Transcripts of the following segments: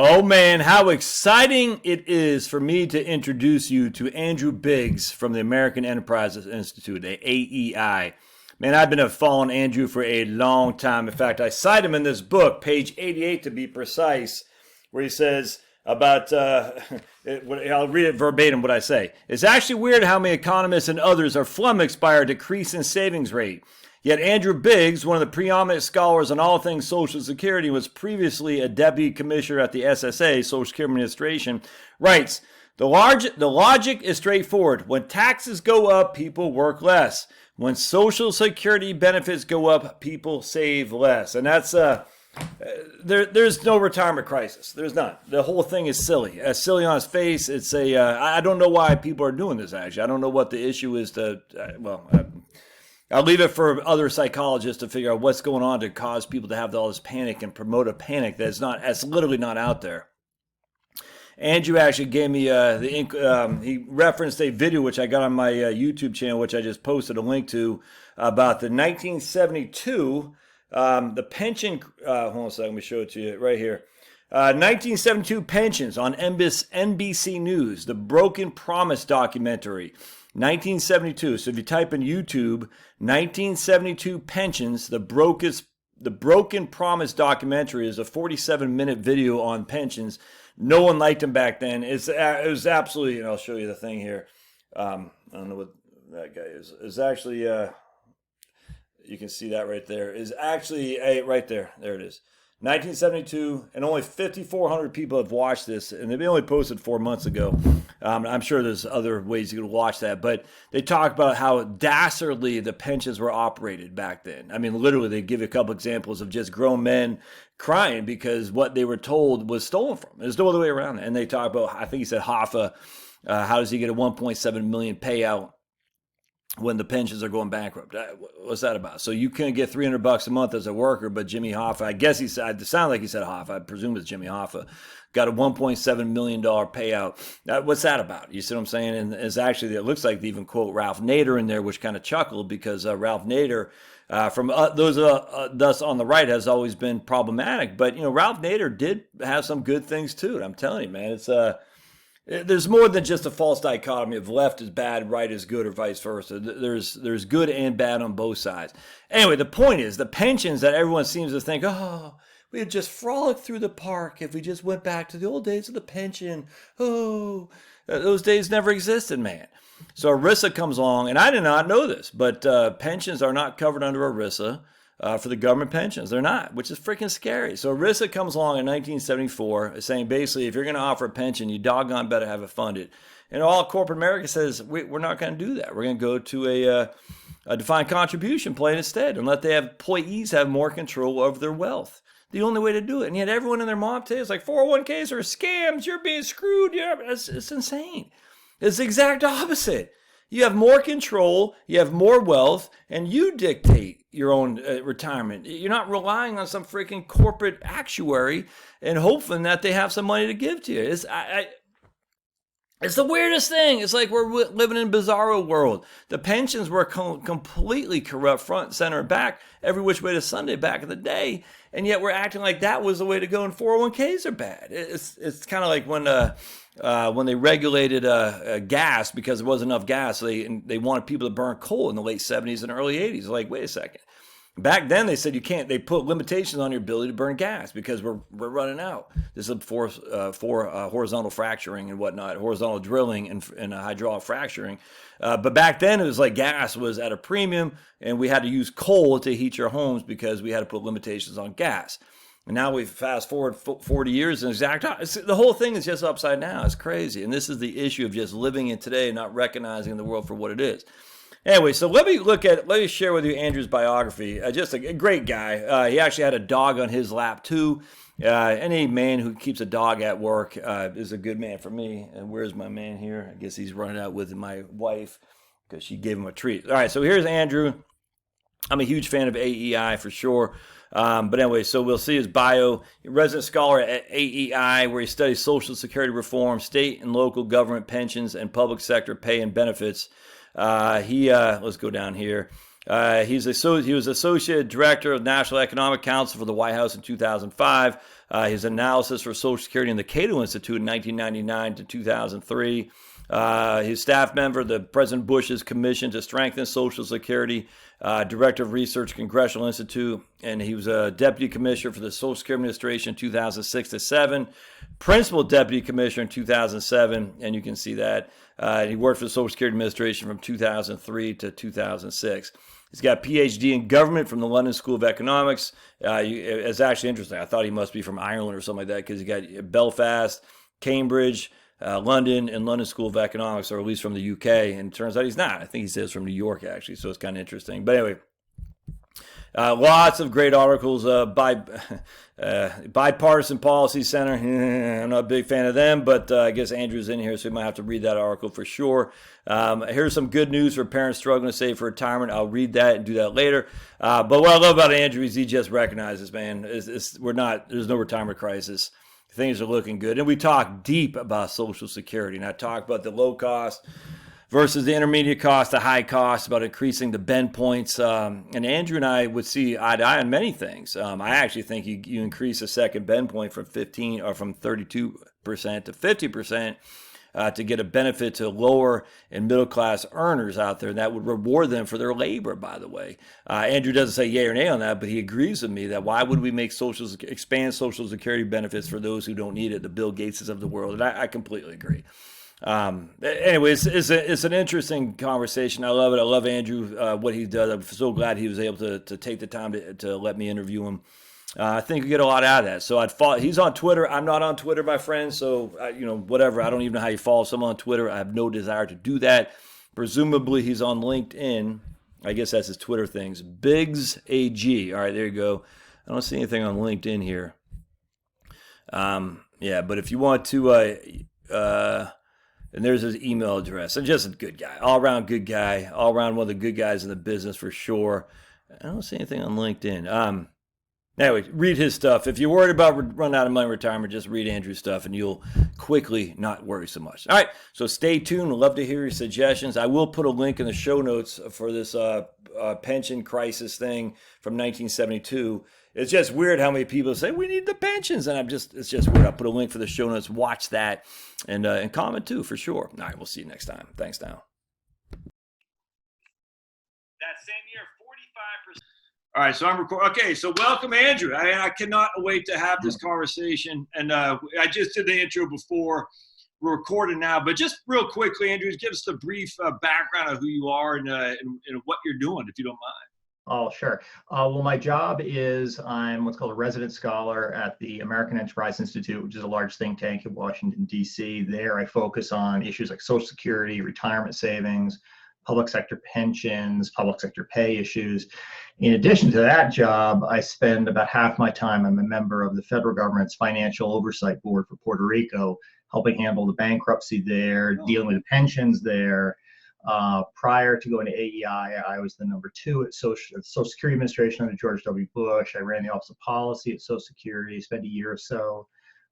Oh man, how exciting it is for me to introduce you to Andrew Biggs from the American Enterprise Institute, the AEI. Man, I've been following Andrew for a long time. In fact, I cite him in this book, page 88 to be precise, where he says about, I'll read it verbatim what I say. It's actually weird how many economists and others are flummoxed by our decrease in savings rate. Yet Andrew Biggs, one of the preeminent scholars on all things Social Security, was previously a deputy commissioner at the SSA, Social Security Administration, writes, the logic is straightforward. When taxes go up, people work less. When Social Security benefits go up, people save less. And that's, there's no retirement crisis. There's none. The whole thing is silly. Silly on its face. It's I don't know why people are doing this, actually. I don't know what the issue is I'll leave it for other psychologists to figure out what's going on to cause people to have all this panic and promote a panic that's literally not out there. Andrew actually gave me he referenced a video which I got on my YouTube channel, which I just posted a link to, about the 1972 the pension. Hold on a second, let me show it to you right here. 1972 pensions on NBC News, the Broken Promise documentary. 1972. So if you type in YouTube, 1972 pensions, the Broken Promise documentary is a 47-minute video on pensions. No one liked them back then. It was absolutely, and I'll show you the thing here. I don't know what that guy is. It's actually, you can see that right there. Is actually right there. There it is. 1972, and only 5,400 people have watched this, and they only posted 4 months ago. I'm sure there's other ways you can watch that, but they talk about how dastardly the pensions were operated back then. I mean, literally, they give you a couple examples of just grown men crying because what they were told was stolen from them. There's no other way around it. And they talk about, I think he said Hoffa, how does he get a 1.7 million payout when the pensions are going bankrupt? What's that about? So you can't get $300 a month as a worker, but Jimmy Hoffa, I guess he said, it sounded like he said Hoffa, I presume it's Jimmy Hoffa, got a $1.7 million payout. What's that about? You see what I'm saying? And it's actually, it looks like they even quote Ralph Nader in there, which kind of chuckled because Ralph Nader, from those of us on the right, has always been problematic. But, Ralph Nader did have some good things too. And I'm telling you, man, it's there's more than just a false dichotomy of left is bad, right is good, or vice versa. There's good and bad on both sides. Anyway, the point is the pensions that everyone seems to think, we'd just frolic through the park if we just went back to the old days of the pension. Those days never existed, man. So ERISA comes along, and I did not know this, but pensions are not covered under ERISA. For the government pensions. They're not, which is freaking scary. So ERISA comes along in 1974 saying basically if you're going to offer a pension, you doggone better have it funded. And all corporate America says, we're not going to do that. We're going to go to a defined contribution plan instead and let the employees have more control over their wealth. The only way to do it. And yet everyone and their mom today is like 401ks are scams. You're being screwed. It's insane. It's the exact opposite. You have more control, you have more wealth, and you dictate your own retirement. You're not relying on some freaking corporate actuary and hoping that they have some money to give to you. It's the weirdest thing. It's like we're living in a bizarro world. The pensions were completely corrupt, front, center, and back, every which way to Sunday back in the day, and yet we're acting like that was the way to go, and 401ks are bad. It's kind of like when they regulated gas because there wasn't enough gas, they wanted people to burn coal in the late 70s and early 80s. Like, wait a second. Back then, they said you can't. They put limitations on your ability to burn gas because we're running out. This is for horizontal fracturing and whatnot, horizontal drilling and hydraulic fracturing. But back then, it was like gas was at a premium, and we had to use coal to heat your homes because we had to put limitations on gas. And now we fast forward 40 years and the whole thing is just upside down. It's crazy. And this is the issue of just living in today and not recognizing the world for what it is. Anyway, so let me share with you Andrew's biography. Just a great guy. He actually had a dog on his lap too. Any man who keeps a dog at work is a good man for me. And where's my man here? I guess he's running out with my wife because she gave him a treat. All right, so here's Andrew. I'm a huge fan of AEI for sure. But anyway, so we'll see his bio. Resident scholar at AEI, where he studies Social Security reform, state and local government pensions, and public sector pay and benefits. Let's go down here. He was Associate Director of National Economic Council for the White House in 2005. His analysis for Social Security in the Cato Institute in 1999 to 2003. He's staff member of the President Bush's Commission to Strengthen Social Security, Director of Research, Congressional Institute, and he was a Deputy Commissioner for the Social Security Administration 2006 to 7, Principal Deputy Commissioner in 2007, and you can see that. He worked for the Social Security Administration from 2003 to 2006. He's got a PhD in government from the London School of Economics. It's actually interesting. I thought he must be from Ireland or something like that because he got Belfast, Cambridge, London, and London School of Economics, or at least from the UK. And it turns out he's not. I think he says from New York, actually. So it's kind of interesting. But anyway, lots of great articles by Bipartisan Policy Center. I'm not a big fan of them, but I guess Andrew's in here, so we might have to read that article for sure. Here's some good news for parents struggling to save for retirement. I'll read that and do that later. But what I love about Andrew is he just recognizes, man, there's no retirement crisis. Things are looking good. And we talk deep about Social Security. And I talk about the low cost versus the intermediate cost, the high cost, about increasing the bend points. And Andrew and I would see eye to eye on many things. I actually think you increase the second bend point from 32% to 50%. To get a benefit to lower and middle class earners out there, and that would reward them for their labor, by the way. Andrew doesn't say yay or nay on that, but he agrees with me that why would we expand Social Security benefits for those who don't need it, the Bill Gateses of the world, and I completely agree. Anyways, it's an interesting conversation. I love it. I love Andrew, what he does. I'm so glad he was able to take the time to let me interview him. I think you get a lot out of that. So he's on Twitter. I'm not on Twitter, my friend. So, whatever. I don't even know how you follow someone on Twitter. I have no desire to do that. Presumably, he's on LinkedIn. I guess that's his Twitter things. Biggs AG. All right, there you go. I don't see anything on LinkedIn here. But if you want to, and there's his email address. And just a good guy. All-around good guy. All-around one of the good guys in the business for sure. I don't see anything on LinkedIn. Anyway, read his stuff. If you're worried about running out of money in retirement, just read Andrew's stuff and you'll quickly not worry so much. All right, so stay tuned. We'd love to hear your suggestions. I will put a link in the show notes for this pension crisis thing from 1972. It's just weird how many people say, we need the pensions. And it's just weird. I'll put a link for the show notes. Watch that and comment too, for sure. All right, we'll see you next time. Thanks now. That same year, 45%. All right, so I'm recording. Okay, so welcome, Andrew. I cannot wait to have this conversation. And I just did the intro before. We're recording now, but just real quickly, Andrew, give us a brief background of who you are and what you're doing, if you don't mind. Oh, sure. Well, my job is I'm what's called a resident scholar at the American Enterprise Institute, which is a large think tank in Washington, D.C. There I focus on issues like Social Security, retirement savings, public sector pensions, public sector pay issues. In addition to that job, I spend about half my time, I'm a member of the federal government's Financial Oversight Board for Puerto Rico, helping handle the bankruptcy there, dealing with the pensions there. Prior to going to AEI, I was the number 2 at Social Security Administration under George W. Bush. I ran the Office of Policy at Social Security, spent a year or so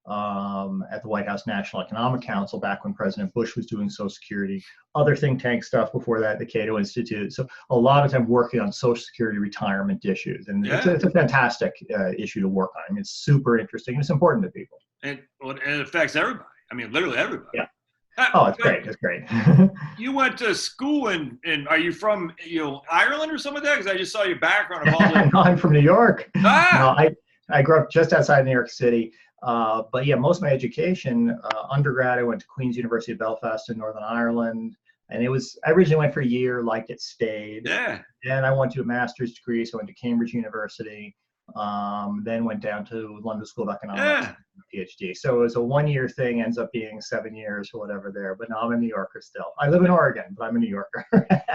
at the White House National Economic Council back when President Bush was doing Social Security, other think tank stuff before that, the Cato Institute. So a lot of time working on Social Security retirement issues. And it's a fantastic issue to work on. I mean, it's super interesting and it's important to people. And it affects everybody. I mean, literally everybody. Yeah. Oh, it's great. It's great. You went to school and are you from Ireland or something like that? Because I just saw your background of all the... No, I'm from New York. No, I grew up just outside New York City. But yeah, most of my education, undergrad, I went to Queen's University of Belfast in Northern Ireland. And I originally went for a year, liked it, stayed. Yeah. Then I went to a master's degree, so I went to Cambridge University. Then went down to London School of Economics, PhD. So it was a 1-year thing, ends up being 7 years or whatever there. But now I'm a New Yorker still. I live in Oregon, but I'm a New Yorker.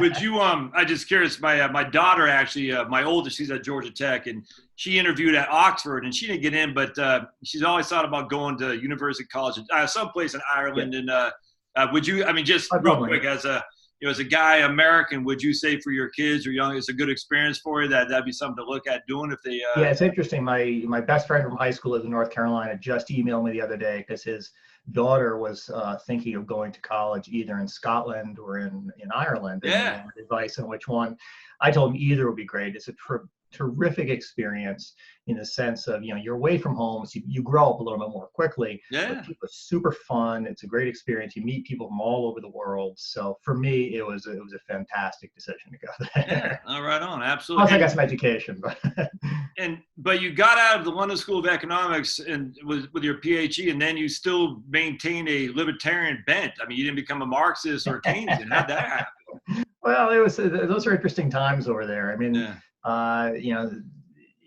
Would you, I'm just curious, my daughter actually, my oldest, she's at Georgia Tech, and she interviewed at Oxford, and she didn't get in, but she's always thought about going to University College, someplace in Ireland. Yeah. And would you, I mean, just real quick, as a, as a guy, American, would you say for your kids or young, it's a good experience for you? That'd be something to look at doing if they. Yeah, it's interesting. My best friend from high school lives in North Carolina. Just emailed me the other day because his daughter was thinking of going to college either in Scotland or in Ireland, and he Yeah. wanted advice on which one. I told him either would be great. It's a terrific experience in the sense of, you're away from home, so you grow up a little bit more quickly. Yeah. But people are super fun. It's a great experience. You meet people from all over the world. So for me, it was a fantastic decision to go there. Yeah. All right on. Absolutely. Plus, I got some education, but. But you got out of the London School of Economics and with your PhD, and then you still maintained a libertarian bent. I mean, you didn't become a Marxist or Keynesian. How'd that happen? Well, those are interesting times over there. I mean,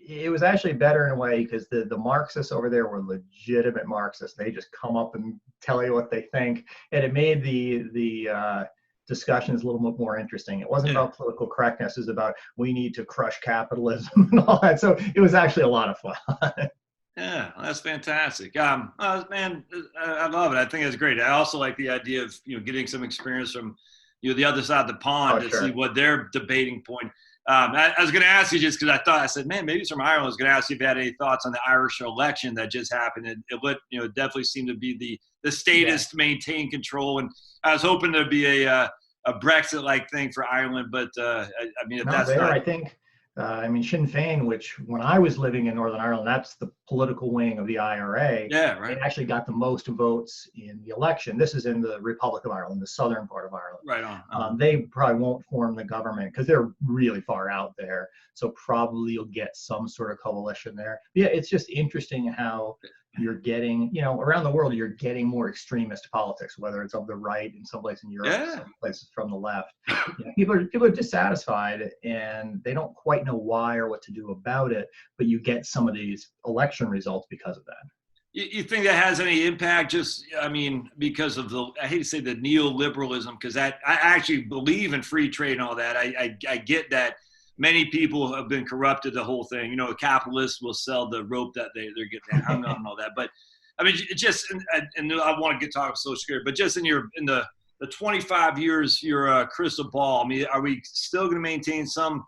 it was actually better in a way because the Marxists over there were legitimate Marxists. They just come up and tell you what they think, and it made the discussions a little bit more interesting. It wasn't about political correctness; it was about we need to crush capitalism and all that. So it was actually a lot of fun. Yeah, that's fantastic. Man, I love it. I think it's great. I also like the idea of getting some experience from the other side of the pond to see what their debating point. I was going to ask you just because I said, man, maybe it's from Ireland. I was going to ask you if you had any thoughts on the Irish election that just happened. It definitely seemed to be the statists maintain control, and I was hoping there'd be a Brexit-like thing for Ireland, but I mean, if that's not, I think. Sinn Féin, which when I was living in Northern Ireland, that's the political wing of the IRA. Yeah, right. They actually got the most votes in the election. This is in the Republic of Ireland, the southern part of Ireland. Right on. They probably won't form the government because they're really far out there. So probably you'll get some sort of coalition there. Yeah, it's just interesting how you're getting, around the world, you're getting more extremist politics, whether it's of the right in some place in Europe, some places from the left. People are dissatisfied and they don't quite know why or what to do about it, but you get some of these election results because of that. You think that has any impact? Because of I hate to say the neoliberalism, because I actually believe in free trade and all that. I get that many people have been corrupted, the whole thing. Capitalists will sell the rope that they're getting hung on and all that. But I mean, and I want to get talking Social Security, but just in the 25 years, your crystal ball, I mean, are we still going to maintain some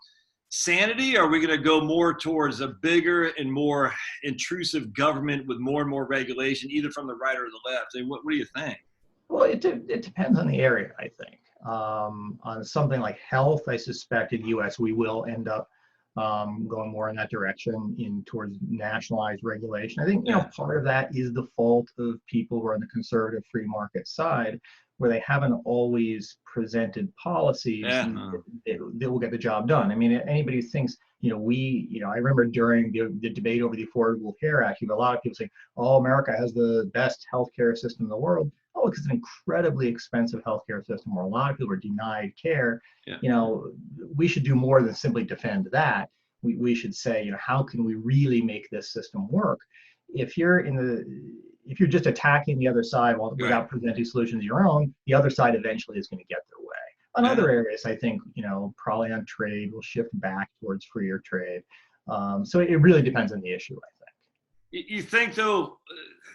sanity? Or are we going to go more towards a bigger and more intrusive government with more and more regulation, either from the right or the left? I mean, what do you think? Well, it depends on the area, I think. On something like health, I suspect in the U.S. we will end up going more in that direction towards nationalized regulation. I think part of that is the fault of people who are on the conservative free market side, where they haven't always presented policies that will get the job done. I mean, anybody who thinks I remember during the debate over the Affordable Care Act, you have a lot of people saying, "Oh, America has the best healthcare system in the world." Oh, it's an incredibly expensive healthcare system where a lot of people are denied care. We should do more than simply defend that. We should say, how can we really make this system work? If you're just attacking the other side without presenting solutions of your own, the other side eventually is going to get their way. On other areas, I think, probably on trade, we'll shift back towards freer trade. So it really depends on the issue, I think. You think, though,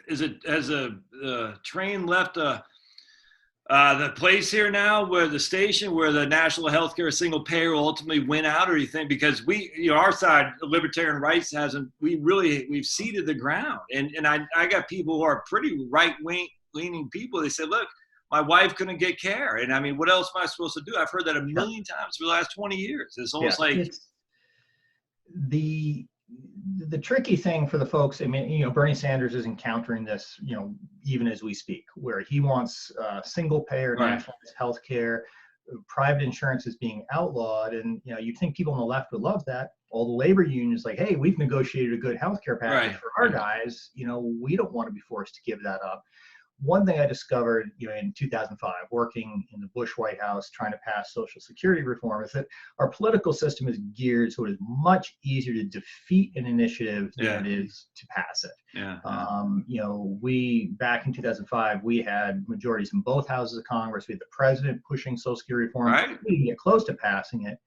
has a train left the place here now where the national health care single payer will ultimately win out? Or do you think, because our side, the libertarian rights we've ceded the ground. And I got people who are pretty right-leaning people. They say, look, my wife couldn't get care. And I mean, what else am I supposed to do? I've heard that a million times for the last 20 years. It's almost like the tricky thing for the folks, Bernie Sanders is encountering this, even as we speak, where he wants single payer nationalized health care, private insurance is being outlawed. And, you'd think people on the left would love that. All the labor unions like, hey, we've negotiated a good health care package for our guys. We don't want to be forced to give that up. One thing I discovered, in 2005, working in the Bush White House trying to pass Social Security reform, is that our political system is geared so it is much easier to defeat an initiative than it is to pass it. We back in 2005, we had majorities in both houses of Congress. We had the president pushing Social Security reform. We didn't get close to passing it.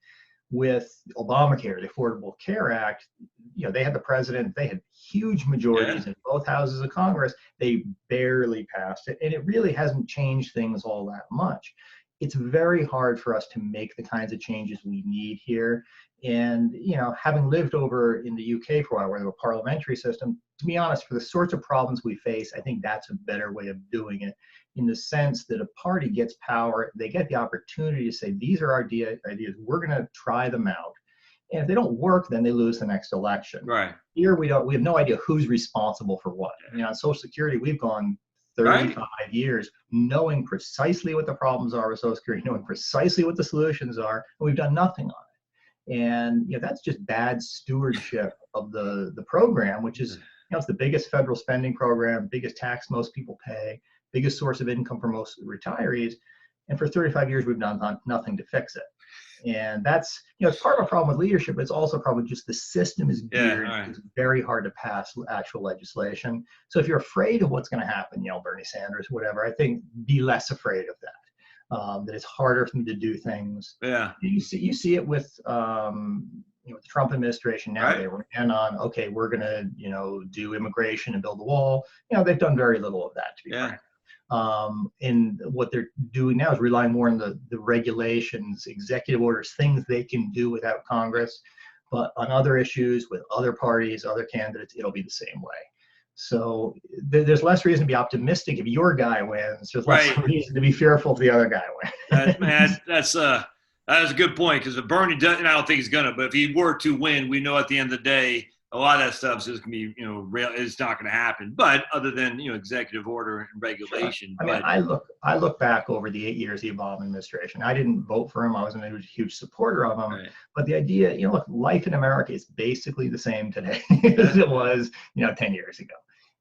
With Obamacare, the Affordable Care Act, they had the president, they had huge majorities in both houses of Congress. They barely passed it, and it really hasn't changed things all that much. it's very hard for us to make the kinds of changes we need here. And, having lived over in the UK for a while, where they have a parliamentary system, to be honest, for the sorts of problems we face, I think that's a better way of doing it, in the sense that a party gets power, they get the opportunity to say, these are our ideas, we're going to try them out. And if they don't work, then they lose the next election. Right. Here we have no idea who's responsible for what. On Social Security, we've gone 35 years knowing precisely what the problems are with Social Security, knowing precisely what the solutions are, and we've done nothing on it. And that's just bad stewardship of the program, which is, it's the biggest federal spending program, biggest tax most people pay, biggest source of income for most retirees. And for 35 years, we've done nothing to fix it. And that's, it's part of a problem with leadership, but it's also a problem with just the system is geared. It's very hard to pass actual legislation. So if you're afraid of what's going to happen, Bernie Sanders, whatever, I think be less afraid of that. That it's harder for them to do things. Yeah. You see it with, the Trump administration now. They ran on, okay, we're going to, do immigration and build the wall. They've done very little of that, to be frank. And what they're doing now is relying more on the regulations, executive orders, things they can do without Congress. But on other issues with other parties, other candidates, it'll be the same way. So there's less reason to be optimistic if your guy wins. There's less reason to be fearful if the other guy wins. That's a good point, because if Bernie doesn't, I don't think he's gonna, but if he were to win, we know at the end of the day, a lot of that stuff is just gonna be, it's not gonna happen. But other than executive order and regulation. Sure. I look back over the 8 years of the Obama administration. I didn't vote for him. I wasn't a huge supporter of him. Right. But the idea, look, life in America is basically the same today as it was, 10 years ago.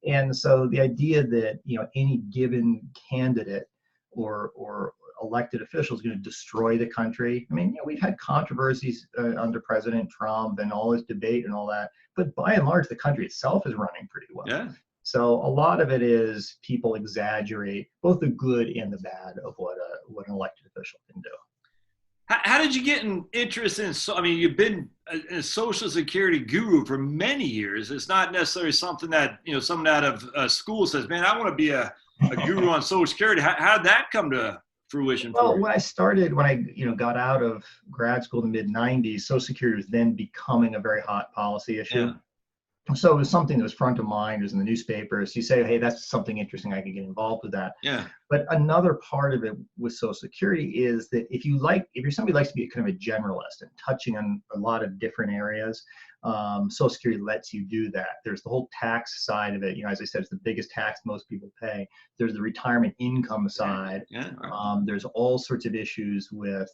And so the idea that any given candidate or elected official is going to destroy the country. I mean, we've had controversies under President Trump and all this debate and all that, but by and large, the country itself is running pretty well. Yeah. So a lot of it is people exaggerate both the good and the bad of what an elected official can do. How did you get an interest in? I mean, you've been a Social Security guru for many years. It's not necessarily something that someone out of school says, "Man, I want to be a guru on Social Security." How did that come to fruition? Well, when I got out of grad school in the mid-90s, Social Security was then becoming a very hot policy issue. Yeah. So it was something that was front of mind. It was in the newspapers. You say, hey, that's something interesting. I could get involved with that. Yeah. But another part of it with Social Security is that if you're somebody who likes to be kind of a generalist and touching on a lot of different areas, Social Security lets you do that. There's the whole tax side of it. As I said, it's the biggest tax most people pay. There's the retirement income side. Yeah. There's all sorts of issues with,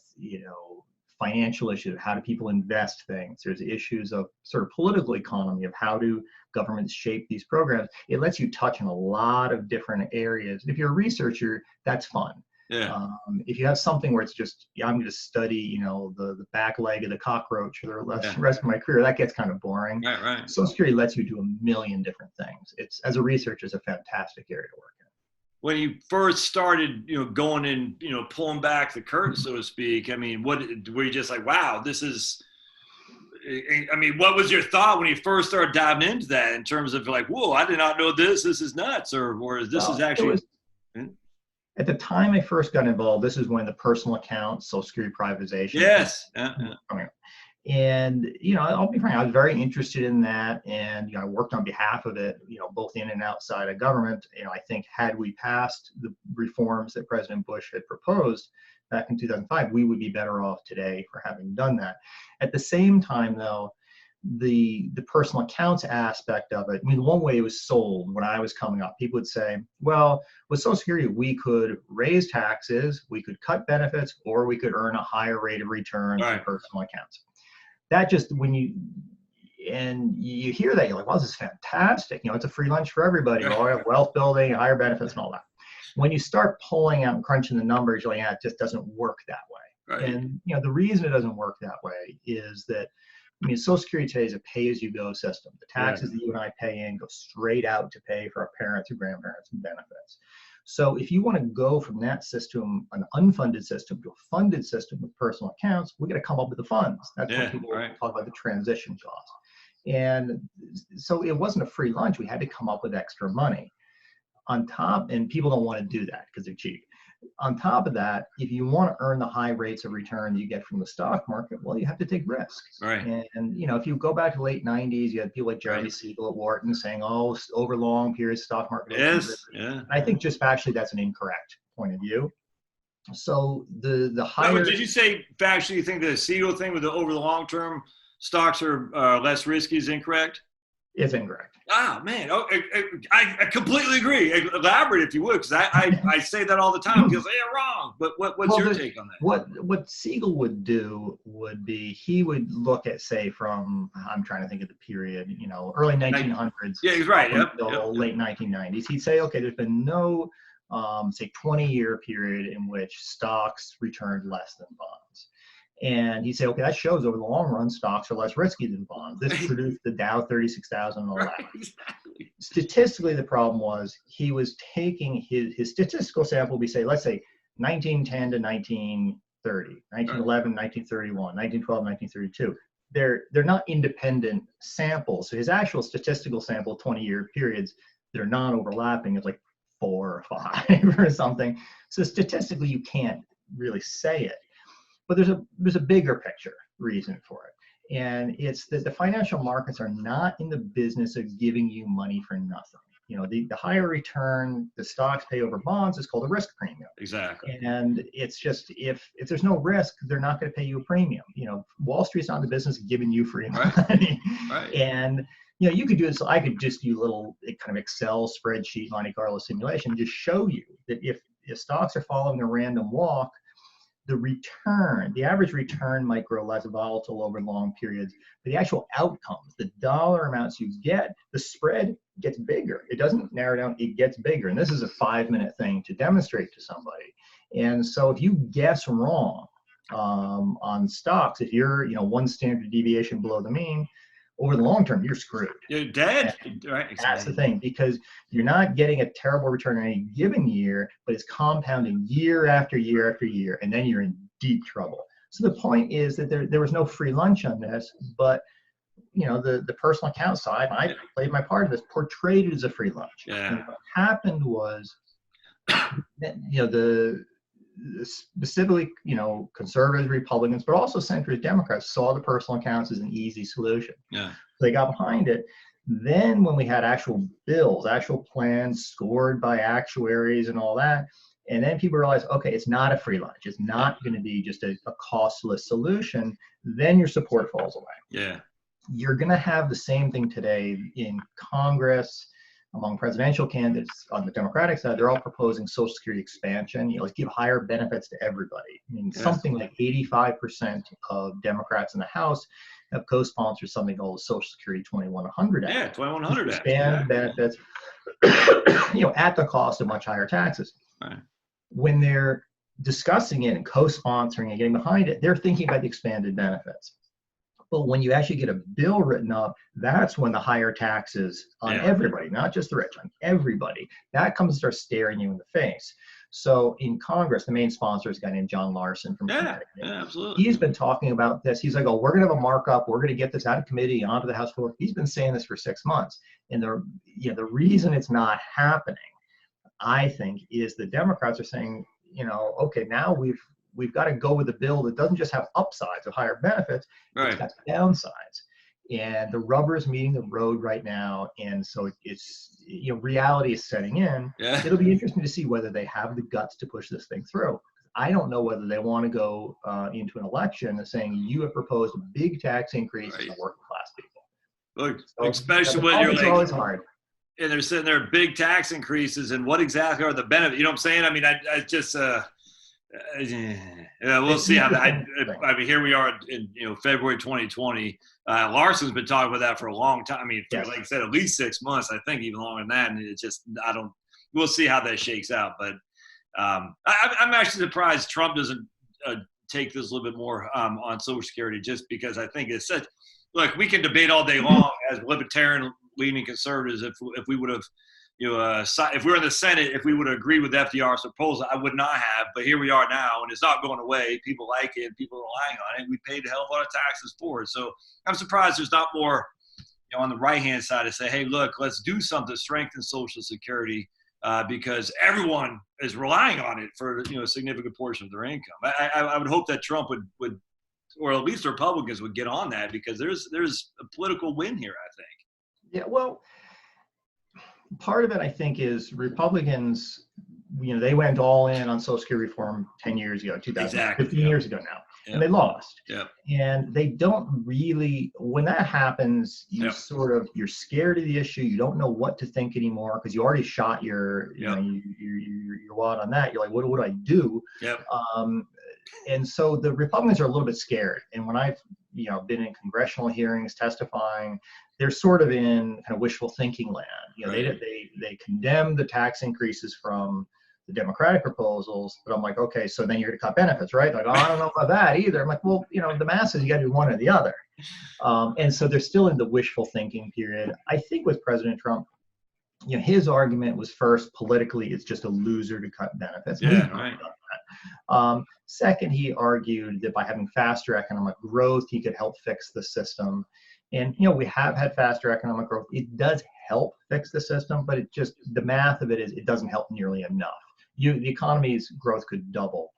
financial issues. How do people invest things? There's issues of sort of political economy, of how do governments shape these programs. It lets you touch on a lot of different areas. If you're a researcher, that's fun. Yeah. If you have something where it's just, I'm going to study, the back leg of the cockroach for the rest of my career, that gets kind of boring. Right. Social Security lets you do a million different things. It's, as a researcher, it's a fantastic area to work in. When you first started, going in, pulling back the curtain, so to speak, I mean, were you just like, wow, this is, I mean, what was your thought when you first started diving into that, in terms of like, whoa, I did not know this is nuts, or this is actually. At the time I first got involved, this is when the personal account, Social Security privatization. Yes. And, I'll be frank, I was very interested in that. And, I worked on behalf of it, both in and outside of government. I think had we passed the reforms that President Bush had proposed back in 2005, we would be better off today for having done that. At the same time, though, the personal accounts aspect of it, I mean, one way it was sold when I was coming up, people would say, well, with Social Security, we could raise taxes, we could cut benefits, or we could earn a higher rate of return on personal accounts. That just, when you hear that, you're like, well, this is fantastic. It's a free lunch for everybody. Wealth building, higher benefits, and all that. When you start pulling out and crunching the numbers, you're like, yeah, it just doesn't work that way. Right. And the reason it doesn't work that way is that, Social Security today is a pay-as-you-go system. The taxes that you and I pay in go straight out to pay for our parents or grandparents and benefits. So if you want to go from that system, an unfunded system, to a funded system with personal accounts, we're going to come up with the funds. That's what people talk about, the transition cost. And so it wasn't a free lunch. We had to come up with extra money on top, and people don't want to do that because they're cheap. On top of that, if you want to earn the high rates of return you get from the stock market, well, you have to take risk. Right. And if you go back to the late 90s, you had people like Jeremy Right. Siegel at Wharton saying, oh, over long periods, stock market is too Yes. risky. Yeah. And I think just factually, that's an incorrect point of view. So the higher. Did you say factually you think the Siegel thing with the over the long term stocks are less risky is incorrect? It's incorrect. Ah, man. Oh, I completely agree. Elaborate if you would, because I say that all the time because they're wrong. But what's your take on that? What Siegel would do would be he would look at, say, from, I'm trying to think of the period, early 1900s. Yeah, he's right. Until late 1990s. He'd say, okay, there's been no, say, 20-year period in which stocks returned less than bonds. And he'd say, okay, that shows over the long run, stocks are less risky than bonds. This produced the Dow 36,000 and all that. Right, exactly. Statistically, the problem was he was taking his statistical sample would be, say, let's say 1910 to 1930, 1911, 1931, 1912, 1932. They're not independent samples. So his actual statistical sample, 20-year periods, they're non-overlapping. It's like 4 or 5 or something. So statistically, you can't really say it. But there's a bigger picture reason for it. And it's that the financial markets are not in the business of giving you money for nothing. The higher return the stocks pay over bonds is called a risk premium. Exactly. And it's just, if there's no risk, they're not going to pay you a premium. Wall Street's not in the business of giving you free money. Right. And you could do this. I could just do a little kind of Excel spreadsheet Monte Carlo simulation, just show you that if stocks are following a random walk, the average return might grow less volatile over long periods, but the actual outcomes, the dollar amounts you get, the spread gets bigger. It doesn't narrow down, it gets bigger. And this is a 5-minute thing to demonstrate to somebody. And so if you guess wrong on stocks, if you're, 1 standard deviation below the mean, over the long term, you're screwed. You're dead. Right. Exactly. That's the thing, because you're not getting a terrible return in any given year, but it's compounding year after year after year, and then you're in deep trouble. So the point is that there was no free lunch on this, but the personal account side, I played my part of this, portrayed it as a free lunch. Yeah. And what happened was, specifically, conservatives, Republicans, but also centrist Democrats saw the personal accounts as an easy solution. Yeah. They got behind it. Then when we had actual bills, actual plans scored by actuaries and all that, and then people realized, okay, it's not a free lunch. It's not going to be just a costless solution. Then your support falls away. Yeah. You're going to have the same thing today in Congress. Among presidential candidates on the Democratic side, they're all proposing Social Security expansion. Let's give higher benefits to everybody. I mean, something like 85% of Democrats in the House have co-sponsored something called the Social Security 2100 Act. Yeah, 2100 Act. Expand benefits, at the cost of much higher taxes. Right. When they're discussing it and co-sponsoring and getting behind it, they're thinking about the expanded benefits. But when you actually get a bill written up, that's when the higher taxes on everybody, not just the rich, on everybody, that comes and starts staring you in the face. So in Congress, the main sponsor is a guy named John Larson from Connecticut. Yeah, absolutely. He's been talking about this. He's like, oh, we're going to have a markup. We're going to get this out of committee onto the House floor. He's been saying this for 6 months. And the reason it's not happening, I think, is the Democrats are saying, okay, now we've got to go with a bill that doesn't just have upsides of higher benefits, it's got downsides. And the rubber is meeting the road right now. And so it's, reality is setting in. Yeah. It'll be interesting to see whether they have the guts to push this thing through. I don't know whether they want to go into an election saying you have proposed a big tax increase for working class people. Look, So, especially when you're like, always hard. And they're sitting there big tax increases, and what exactly are the benefits? You know what I'm saying? I mean, I just, we'll see how that. I mean, here we are in February 2020. Larson's been talking about that for a long time. I mean, like I said, at least 6 months. I think even longer than that. And it's just, we'll see how that shakes out. But I'm actually surprised Trump doesn't take this a little bit more on Social Security, just because I think it's such. Look, we can debate all day long as libertarian-leaning conservatives if we would have. If we were in the Senate, if we would have agreed with FDR's proposal, I would not have. But here we are now, and it's not going away. People like it, and people are relying on it. We paid a hell of a lot of taxes for it. So I'm surprised there's not more, on the right-hand side to say, hey, look, let's do something to strengthen Social Security. because everyone is relying on it for a significant portion of their income. I would hope that Trump would, or at least the Republicans would get on that, because there's a political win here, I think. Yeah, well, part of it, I think, is Republicans, they went all in on Social Security reform 10 years ago, 15 years ago now, and they lost. Yeah. And they don't really, when that happens, you're scared of the issue. You don't know what to think anymore, because you already shot your wad on that. You're like, what do I do? Yep. And so the Republicans are a little bit scared. And when I've been in congressional hearings testifying, they're sort of in kind of wishful thinking land. Right. They condemn the tax increases from the Democratic proposals, but I'm like, okay, so then you're going to cut benefits, right? Like, oh, I don't know about that either. I'm like, well, the masses, you got to do one or the other. And so they're still in the wishful thinking period. I think with President Trump, his argument was, first, politically, it's just a loser to cut benefits. Yeah, right. Second, he argued that by having faster economic growth, he could help fix the system. And, we have had faster economic growth. It does help fix the system, but the math of it is it doesn't help nearly enough. The economy's growth could double,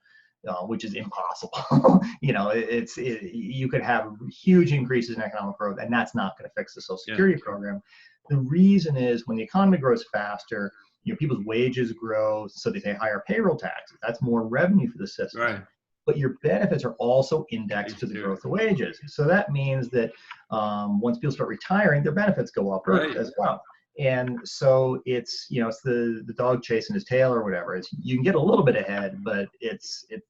which is impossible. You could have huge increases in economic growth, and that's not going to fix the Social Security program. The reason is, when the economy grows faster, people's wages grow, so they pay higher payroll taxes. That's more revenue for the system. Right. But your benefits are also indexed to the growth of wages. So that means that once people start retiring, their benefits go up as well. And so it's the dog chasing his tail or whatever. You can get a little bit ahead, but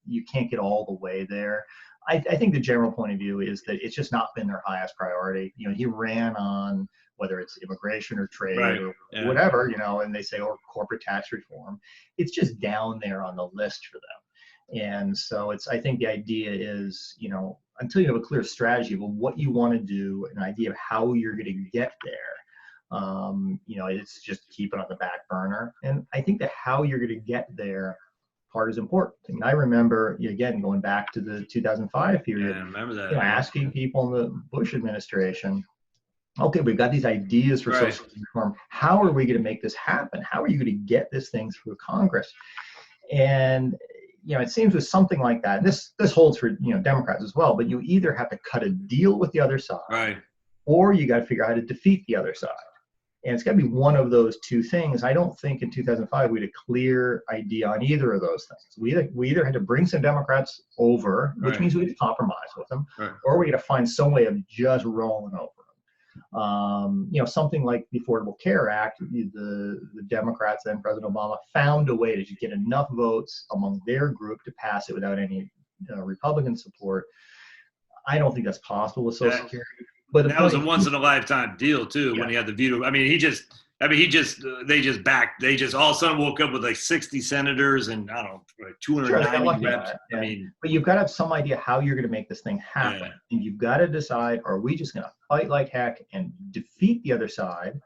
you can't get all the way there. I think the general point of view is that it's just not been their highest priority. He ran on whether it's immigration or trade or whatever, and they say, or corporate tax reform. It's just down there on the list for them. And so I think the idea is, until you have a clear strategy of what you want to do, an idea of how you're going to get there, it's just keep it on the back burner. And I think that how you're going to get there part is important. I mean, I remember, again, going back to the 2005 period, I remember that. Asking people in the Bush administration, okay, we've got these ideas for social reform. How are we going to make this happen? How are you going to get this thing through Congress? And it seems with something like that, and this holds for Democrats as well, but you either have to cut a deal with the other side, or you got to figure out how to defeat the other side. And it's got to be one of those two things. I don't think in 2005 we had a clear idea on either of those things. We either had to bring some Democrats over, which means we had to compromise with them, or we had to find some way of just rolling over them. Something like the Affordable Care Act, the Democrats, then President Obama, found a way to get enough votes among their group to pass it without any Republican support. I don't think that's possible with Social Security. But that was a once in a lifetime deal too. When he had the veto, they just all of a sudden woke up with like 60 senators and I don't know, like 290 reps. But you've got to have some idea how you're going to make this thing happen. And you've got to decide, are we just going to fight like heck and defeat the other side,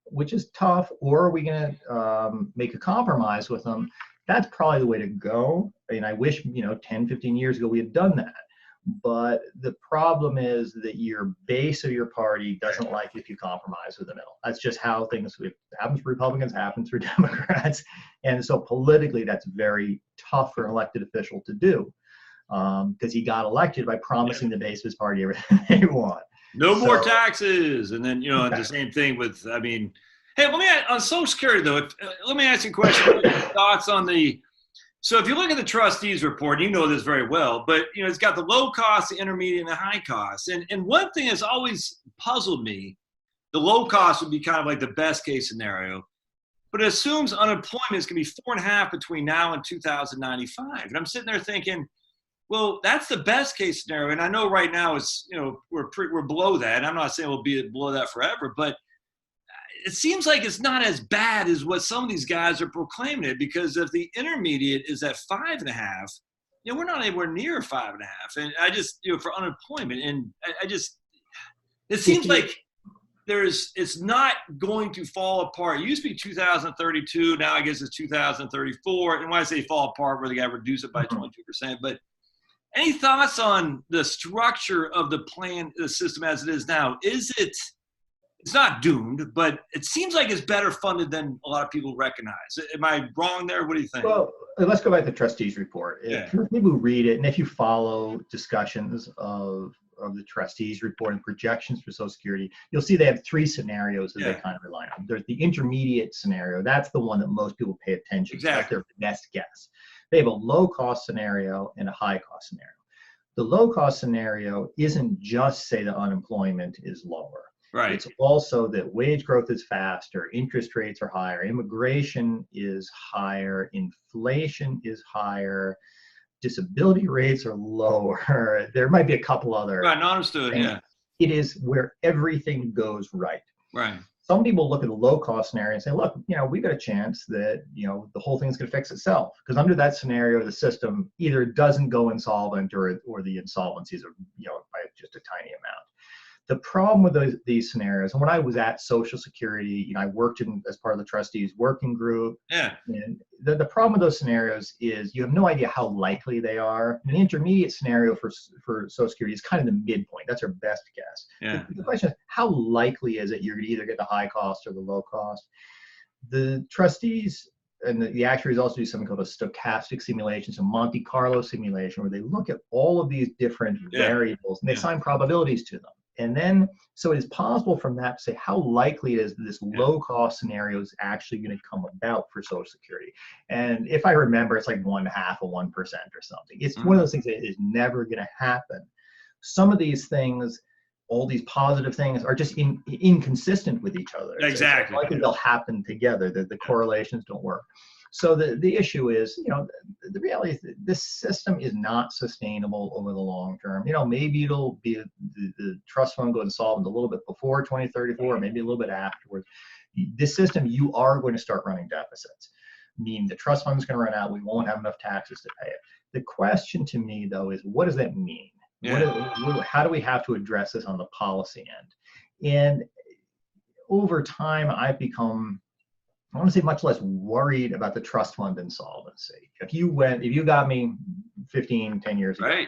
which is tough, or are we going to make a compromise with them? That's probably the way to go. I wish, 10, 15 years ago we had done that. But the problem is that your base of your party doesn't like if you compromise with the middle. That's just how things happens for Republicans, happens for Democrats. And so politically, that's very tough for an elected official to do, because he got elected by promising the base of his party everything they want. No more taxes. And then, the same thing with, hey, let me ask, on Social Security, though, let me ask you a question. What are your thoughts on so if you look at the trustees report, you know this very well, but it's got the low cost, the intermediate, and the high cost. And one thing has always puzzled me, the low cost would be kind of like the best case scenario, but it assumes unemployment is going to be 4.5 between now and 2095. And I'm sitting there thinking, well, that's the best case scenario. And I know right now it's, we're below that. I'm not saying we'll be below that forever, but it seems like it's not as bad as what some of these guys are proclaiming it, because if the intermediate is at 5.5, we're not anywhere near 5.5. And I just, for unemployment, and it seems like it's not going to fall apart. It used to be 2032. Now I guess it's 2034. And when I say fall apart, where they got to reduce it by 22%, but any thoughts on the structure of the plan, the system as it is now? Is it it's not doomed, but it seems like it's better funded than a lot of people recognize. Am I wrong there? What do you think? Well, let's go back to the trustees report. Yeah. For people who read it, and if you follow discussions of the trustees report and projections for Social Security, you'll see they have three scenarios that they kind of rely on. There's the intermediate scenario. That's the one that most people pay attention to. That's their best guess. They have a low-cost scenario and a high-cost scenario. The low-cost scenario isn't just say the unemployment is lower. Right. It's also that wage growth is faster, interest rates are higher, immigration is higher, inflation is higher, disability rates are lower. There might be a couple other. Right, understood, yeah. It is where everything goes right. Right. Some people look at the low-cost scenario and say, look, we've got a chance that, the whole thing's going to fix itself. Because under that scenario, the system either doesn't go insolvent or the insolvencies are, by just a tiny amount. The problem with these scenarios, and when I was at Social Security, I worked as part of the trustees working group. Yeah. And the problem with those scenarios is you have no idea how likely they are. An intermediate scenario for Social Security is kind of the midpoint. That's our best guess. Yeah. The question is, how likely is it you're going to either get the high cost or the low cost? The trustees and the actuaries also do something called a stochastic simulation, so Monte Carlo simulation, where they look at all of these different variables and they assign probabilities to them. And then, so it is possible from that to say how likely it is that this low-cost scenario is actually going to come about for Social Security. And if I remember, it's like 0.5% or something. It's one of those things that is never going to happen. Some of these things, all these positive things, are just inconsistent with each other. Exactly. It's likely they'll happen together. The correlations don't work. So the issue is, the reality is that this system is not sustainable over the long term. Maybe it'll be the trust fund go insolvent a little bit before 2034, or maybe a little bit afterwards. This system, you are going to start running deficits, meaning the trust fund is going to run out. We won't have enough taxes to pay it. The question to me, though, is what does that mean? How do we have to address this on the policy end? And over time, I've become, I want to say, much less worried about the trust fund insolvency. If you got me 10 years ago, right,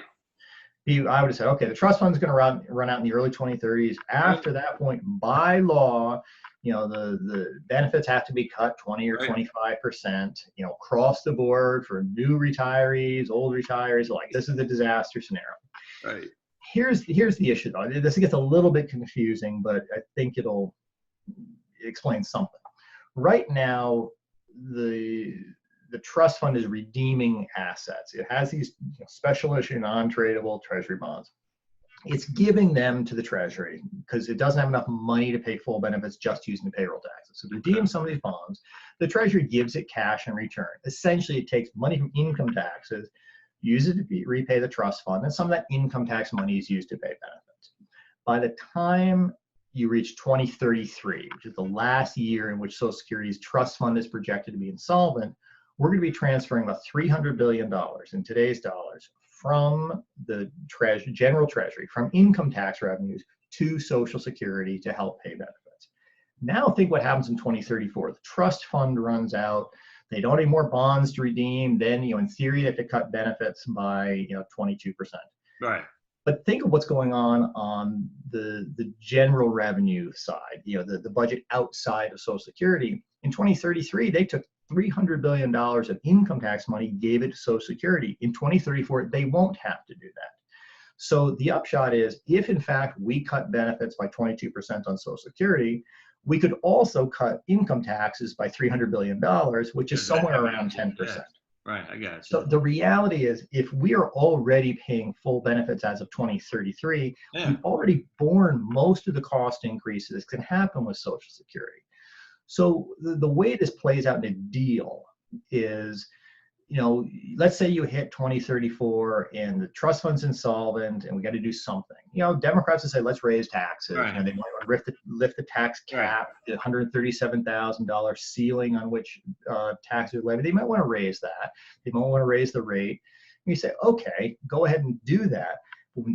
I would have said, okay, the trust fund is going to run out in the early 2030s. After that point, by law, the benefits have to be cut 20 or 25%, across the board for new retirees, old retirees. Like, this is the disaster scenario. Right. Here's the issue, though. This gets a little bit confusing, but I think it'll explain something. Right now, the trust fund is redeeming assets. It has these special issue non-tradable treasury bonds. It's giving them to the treasury because it doesn't have enough money to pay full benefits just using the payroll taxes. So to redeem some of these bonds, the treasury gives it cash in return. Essentially, it takes money from income taxes, uses it to repay the trust fund, and some of that income tax money is used to pay benefits. By the time you reach 2033, which is the last year in which Social Security's trust fund is projected to be insolvent, we're going to be transferring about $300 billion in today's dollars from the general treasury, from income tax revenues to Social Security to help pay benefits. Now think what happens in 2034. The trust fund runs out. They don't have more bonds to redeem. Then, in theory, they have to cut benefits by 22%. Right. But think of what's going on the general revenue side, the budget outside of Social Security. In 2033, they took $300 billion of income tax money, gave it to Social Security. In 2034, they won't have to do that. So the upshot is, if in fact we cut benefits by 22% on Social Security, we could also cut income taxes by $300 billion, which is somewhere around 10%. Yeah. Right, I got it. So the reality is, if we are already paying full benefits as of 2033, we've already borne most of the cost increases that can happen with Social Security. So the way this plays out in a deal is, let's say you hit 2034 and the trust fund's insolvent and we got to do something. Democrats would say, let's raise taxes. Right. They might lift the tax cap, the $137,000 ceiling on which taxes are levied. They might want to raise that. They might want to raise the rate. And you say, okay, go ahead and do that.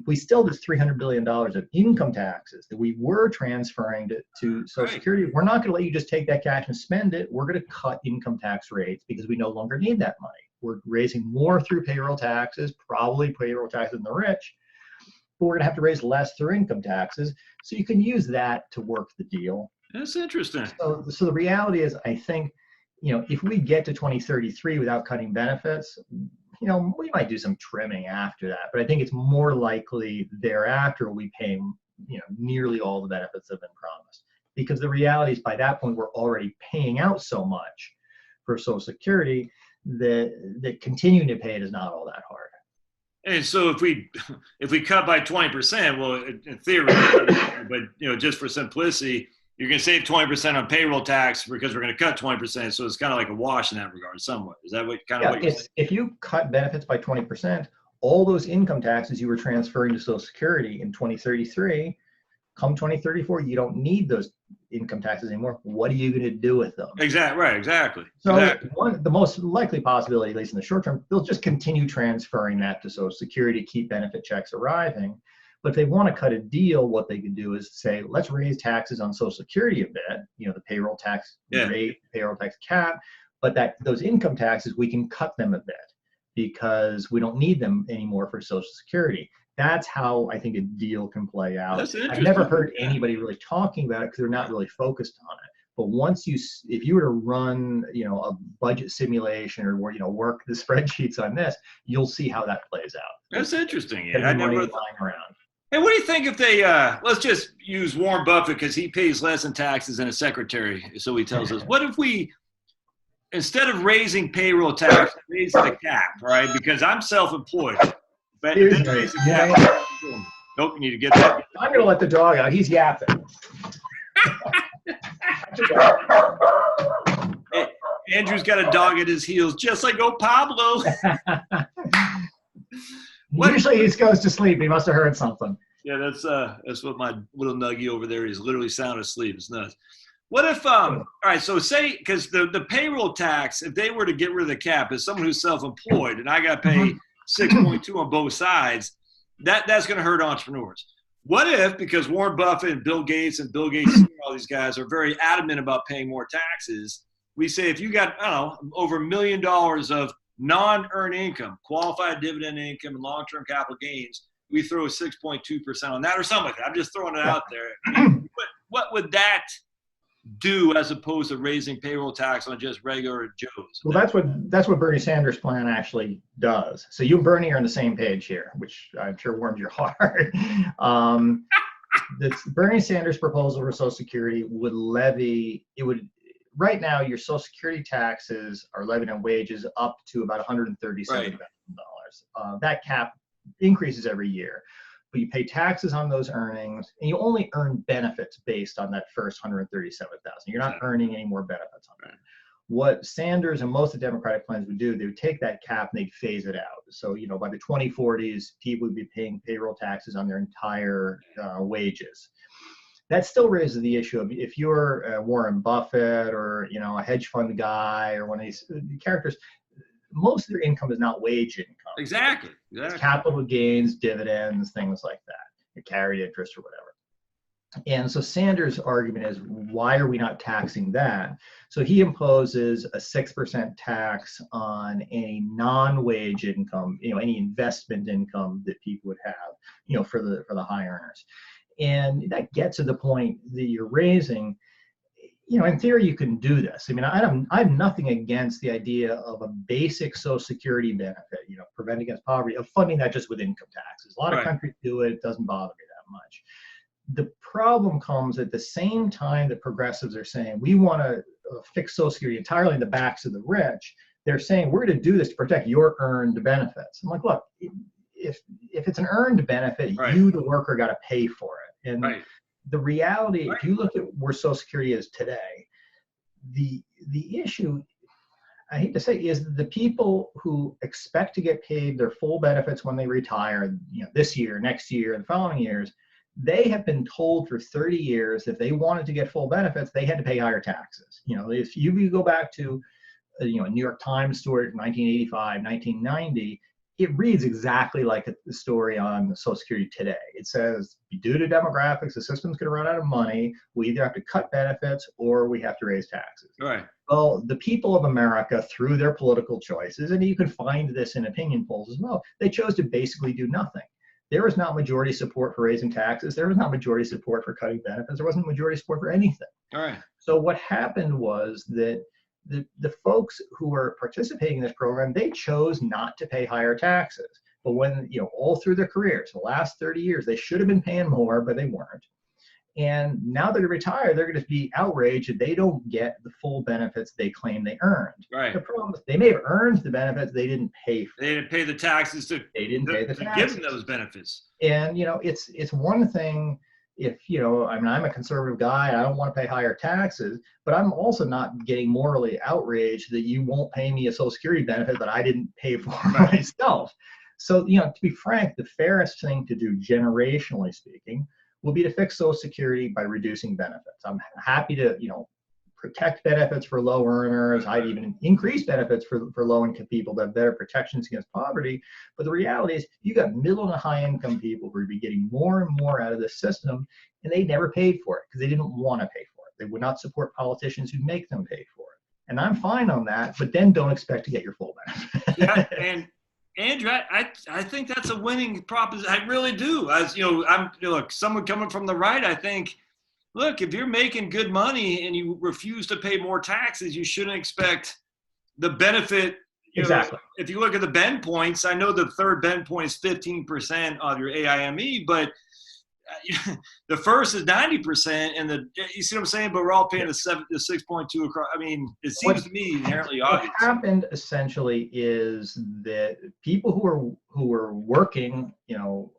We still have $300 billion of income taxes that we were transferring to Social Security. We're not going to let you just take that cash and spend it. We're going to cut income tax rates because we no longer need that money. We're raising more through payroll taxes, probably payroll taxes on the rich. but we're going to have to raise less through income taxes. So you can use that to work the deal. That's interesting. So the reality is, I think, if we get to 2033 without cutting benefits, we might do some trimming after that. But I think it's more likely thereafter we pay, nearly all the benefits that have been promised. Because the reality is, by that point, we're already paying out so much for Social Security that continuing to pay it is not all that hard. And so if we cut by 20%, well, in theory, but just for simplicity, you're going to save 20% on payroll tax because we're going to cut 20%. So it's kind of like a wash in that regard, somewhat. Is that what what you're saying? If you cut benefits by 20%, all those income taxes you were transferring to Social Security in 2033, come 2034, you don't need those income taxes anymore. What are you going to do with them? Exactly. Right. Exactly. So exactly. The most likely possibility, at least in the short term, they'll just continue transferring that to Social Security to keep benefit checks arriving. But if they want to cut a deal, what they could do is say, let's raise taxes on Social Security a bit, the payroll tax rate, payroll tax cap, but those income taxes, we can cut them a bit because we don't need them anymore for Social Security. That's how I think a deal can play out. I've never heard anybody really talking about it because they're not really focused on it. But if you were to run, a budget simulation or work the spreadsheets on this, you'll see how that plays out. That's interesting. Yeah, I never lying around. Hey, what do you think if they, let's just use Warren Buffett because he pays less in taxes than a secretary, so he tells us. What if we, instead of raising payroll tax, raise the cap, right? Because I'm self-employed. But nope, you need to get that. I'm going to let the dog out. He's yapping. Hey, Andrew's got a dog at his heels, just like old Pablo. Usually he goes to sleep. He must have heard something. Yeah, that's what my little nuggie over there is literally sound asleep. It's nuts. What if all right, so say, because the payroll tax, if they were to get rid of the cap, as someone who's self-employed and I got to pay 6.2 on both sides, that's going to hurt entrepreneurs. What if, because Warren Buffett and Bill Gates and all these guys are very adamant about paying more taxes, we say if you got, I don't know, over $1 million of non-earned income, qualified dividend income, and long-term capital gains, we throw 6.2% on that or something like that. I'm just throwing it out there. What would that do as opposed to raising payroll tax on just regular Joes? Well, that's what Bernie Sanders' plan actually does. So you and Bernie are on the same page here, which I'm sure warmed your heart. Bernie Sanders' proposal for Social Security would right now, your Social Security taxes are levied on wages up to about $137,000. That cap increases every year, but you pay taxes on those earnings, and you only earn benefits based on that first $137,000. You're not earning any more benefits on that. What Sanders and most of the Democratic plans would do, they would take that cap and they'd phase it out. So, by the 2040s, people would be paying payroll taxes on their entire wages. That still raises the issue of if you're Warren Buffett or a hedge fund guy or one of these characters, most of their income is not wage income. Exactly. It's capital gains, dividends, things like that, carried interest or whatever. And so Sanders' argument is, why are we not taxing that? So he imposes a 6% tax on any non-wage income, any investment income that people would have, for the high earners. And that gets to the point that you're raising. In theory, you can do this. I have nothing against the idea of a basic Social Security benefit, prevent against poverty, of funding that just with income taxes. A lot of countries do it. It doesn't bother me that much. The problem comes at the same time that progressives are saying, we want to fix Social Security entirely in the backs of the rich. They're saying, we're going to do this to protect your earned benefits. I'm like, look, if it's an earned benefit, you, the worker, got to pay for it. And the reality, if you look at where Social Security is today, the issue, I hate to say, is the people who expect to get paid their full benefits when they retire, this year, next year, and the following years, they have been told for 30 years if they wanted to get full benefits, they had to pay higher taxes. If you go back to a New York Times story from 1985, 1990, it reads exactly like the story on Social Security today. It says, due to demographics, the system's going to run out of money. We either have to cut benefits or we have to raise taxes. Right. Well, the people of America, through their political choices, and you can find this in opinion polls as well, they chose to basically do nothing. there was not majority support for raising taxes. There was not majority support for cutting benefits. There wasn't majority support for anything. All right. So what happened was that the folks who were participating in this program, they chose not to pay higher taxes. But when, all through their careers, the last 30 years, they should have been paying more, but they weren't. And now they're retired, they're going to be outraged that they don't get the full benefits they claim they earned. Right. The problem is they may have earned the benefits, they didn't pay for. They didn't pay the taxes to give them those benefits. And it's one thing if I'm a conservative guy, I don't want to pay higher taxes, but I'm also not getting morally outraged that you won't pay me a Social Security benefit that I didn't pay for myself. So to be frank, the fairest thing to do, generationally speaking, will be to fix Social Security by reducing benefits. I'm happy to, protect benefits for low earners. I'd even increase benefits for low-income people that have better protections against poverty. But the reality is you got middle and high-income people who would be getting more and more out of this system, and they never paid for it because they didn't want to pay for it. They would not support politicians who make them pay for it. And I'm fine on that, but then don't expect to get your full benefit. Yeah, and Andrew, I think that's a winning proposition. I really do. As look, someone coming from the right, I think, look, if you're making good money and you refuse to pay more taxes, you shouldn't expect the benefit. Exactly. If you look at the bend points, I know the third bend point is 15% of your AIME, but the first is 90%, and you see what I'm saying? But we're all paying the 6.2 across. I mean, it seems to me inherently obvious. What happened essentially is that people who were working,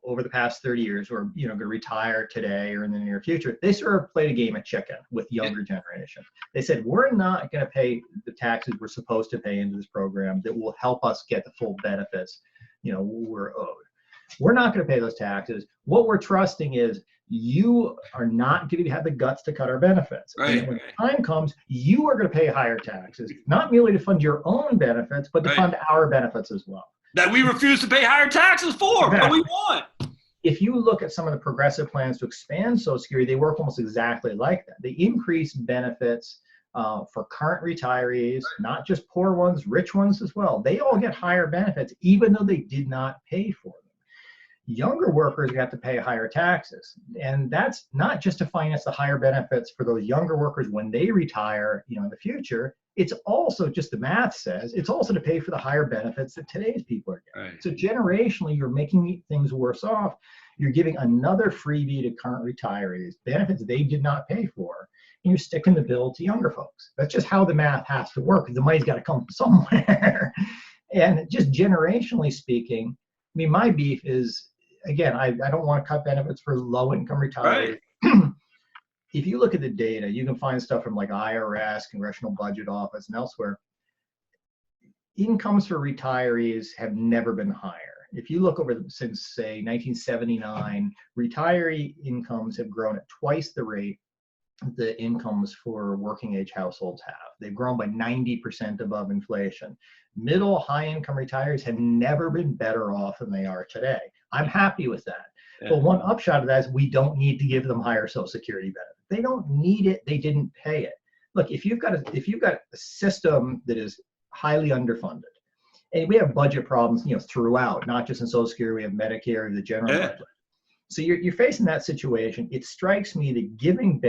over the past 30 years, or going to retire today or in the near future, they sort of played a game of chicken with younger generation. They said, we're not going to pay the taxes we're supposed to pay into this program that will help us get the full benefits, we're owed. We're not going to pay those taxes. What we're trusting is you are not going to have the guts to cut our benefits. Right. And when the time comes, you are going to pay higher taxes, not merely to fund your own benefits, but to fund our benefits as well. That we refuse to pay higher taxes for, but we want. If you look at some of the progressive plans to expand Social Security, they work almost exactly like that. They increase benefits for current retirees, not just poor ones, rich ones as well. They all get higher benefits, even though they did not pay for them. Younger workers have to pay higher taxes. And that's not just to finance the higher benefits for those younger workers when they retire, in the future. It's also, just the math says, it's also to pay for the higher benefits that today's people are getting. Right. So generationally, you're making things worse off. You're giving another freebie to current retirees, benefits they did not pay for, and you're sticking the bill to younger folks. That's just how the math has to work. The money's got to come from somewhere. And just generationally speaking, I mean, my beef is, again, I don't want to cut benefits for low-income retirees. Right. If you look at the data, you can find stuff from like IRS, Congressional Budget Office, and elsewhere. Incomes for retirees have never been higher. If you look over since, say, 1979, retiree incomes have grown at twice the rate the incomes for working age households have. They've grown by 90% above inflation. Middle, high-income retirees have never been better off than they are today. I'm happy with that. Yeah. But one upshot of that is we don't need to give them higher Social Security benefits. They don't need it. They didn't pay it. Look, if you've got a system that is highly underfunded, and we have budget problems, throughout, not just in Social Security, we have Medicare, the general budget. So you're facing that situation. It strikes me that giving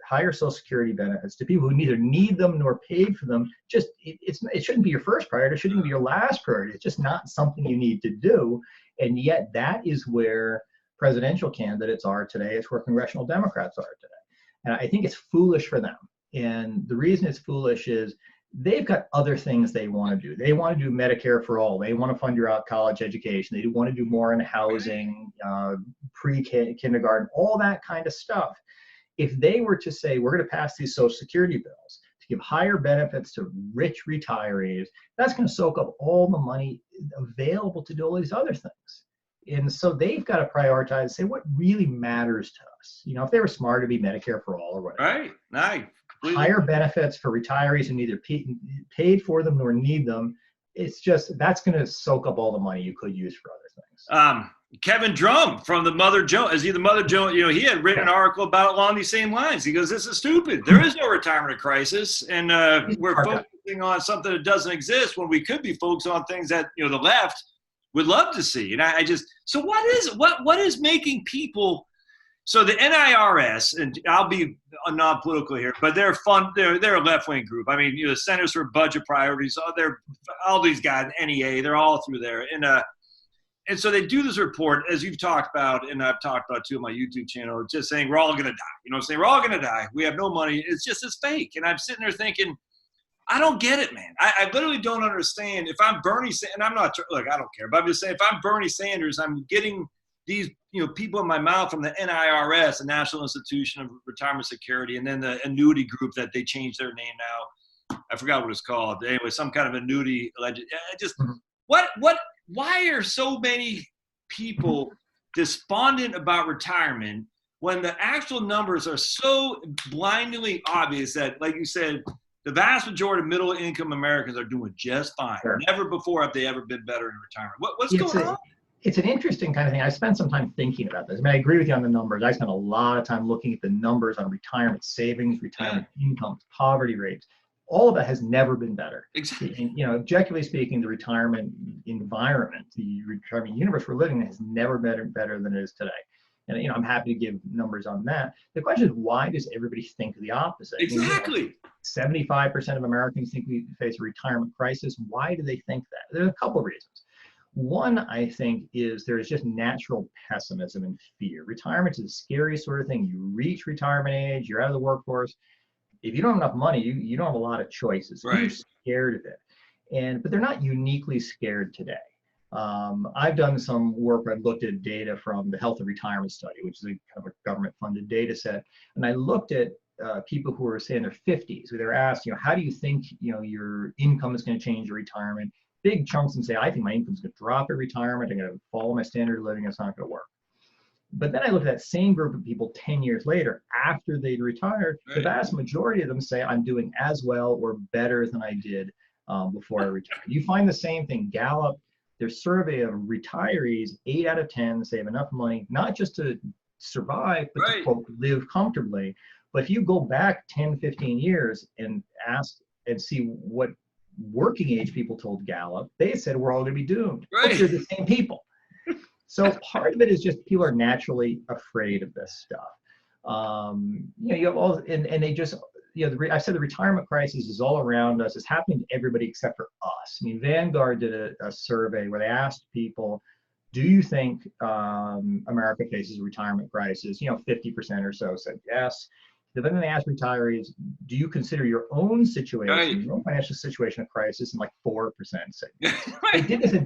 higher Social Security benefits to people who neither need them nor paid for them, it shouldn't be your first priority. It shouldn't be your last priority. It's just not something you need to do. And yet that is where presidential candidates are today. It's where congressional Democrats are today. And I think it's foolish for them. And the reason it's foolish is they've got other things they want to do. They want to do Medicare for all. They want to fund your college education. They want to do more in housing, pre-kindergarten, all that kind of stuff. If they were to say, we're going to pass these Social Security bills to give higher benefits to rich retirees, that's going to soak up all the money available to do all these other things. And so they've got to prioritize and say what really matters to us. If they were smart, it'd be Medicare for all or whatever. Right. Higher benefits for retirees who neither paid for them nor need them. It's just, that's going to soak up all the money you could use for other things. Kevin Drum from the Mother Jones, is he the Mother Jones? He had written an article about it along these same lines. He goes, this is stupid. There is no retirement crisis. And we're focusing on something that doesn't exist when we could be focused on things that, the left would love to see. And I just, so what is making people, so the NIRS, and I'll be non-political here, but they're a left-wing group. I mean, the Centers for Budget Priorities, they're all these guys, NEA, they're all through there. And so they do this report, as you've talked about, and I've talked about too on my YouTube channel, just saying we're all going to die. You know what I'm saying? We're all going to die. We have no money. It's fake. And I'm sitting there thinking, I don't get it, man. I literally don't understand. If I'm Bernie Sanders, and I'm not, look, I don't care, but I'm just saying, if I'm Bernie Sanders, I'm getting these, people in my mouth from the NIRS, the National Institution of Retirement Security, and then the annuity group that they changed their name now. I forgot what it's called. Anyway, some kind of annuity. Why are so many people despondent about retirement when the actual numbers are so blindingly obvious that, like you said, the vast majority of middle-income Americans are doing just fine. Sure. Never before have they ever been better in retirement. What's going on? It's an interesting kind of thing. I spent some time thinking about this. I mean, I agree with you on the numbers. I spent a lot of time looking at the numbers on retirement savings, retirement incomes, poverty rates. All of that has never been better. Exactly. And, objectively speaking, the retirement environment, the retirement universe we're living in has never been better than it is today. And, I'm happy to give numbers on that. The question is, why does everybody think the opposite? Exactly. 75% of Americans think we face a retirement crisis. Why do they think that? There's a couple of reasons. One, I think, is there is just natural pessimism and fear. Retirement is the scariest sort of thing. You reach retirement age, you're out of the workforce. If you don't have enough money, you don't have a lot of choices. Right. You're scared of it. But they're not uniquely scared today. I've done some work where I've looked at data from the Health and Retirement Study, which is a kind of a government-funded data set. And I looked at people who are, say, in their 50s, who they're asked, how do you think, your income is going to change in retirement? Big chunks and say, I think my income's going to drop at retirement. I'm going to follow my standard of living. It's not going to work. But then I look at that same group of people 10 years later, after they'd retired, the vast majority of them say, I'm doing as well or better than I did before I retired. You find the same thing. Gallup, their survey of retirees, 8 out of 10 say have enough money, not just to survive, but to, quote, live comfortably. But if you go back 10, 15 years and ask and see what working age people told Gallup, they said we're all going to be doomed. But you're the same people. So part of it is just people are naturally afraid of this stuff. You have all, and they just, I said the retirement crisis is all around us. It's happening to everybody except for us. I mean, Vanguard did a survey where they asked people, do you think America faces a retirement crisis? 50% or so said yes. Then they asked retirees, do you consider your own situation, your own financial situation a crisis? And like 4% said yes.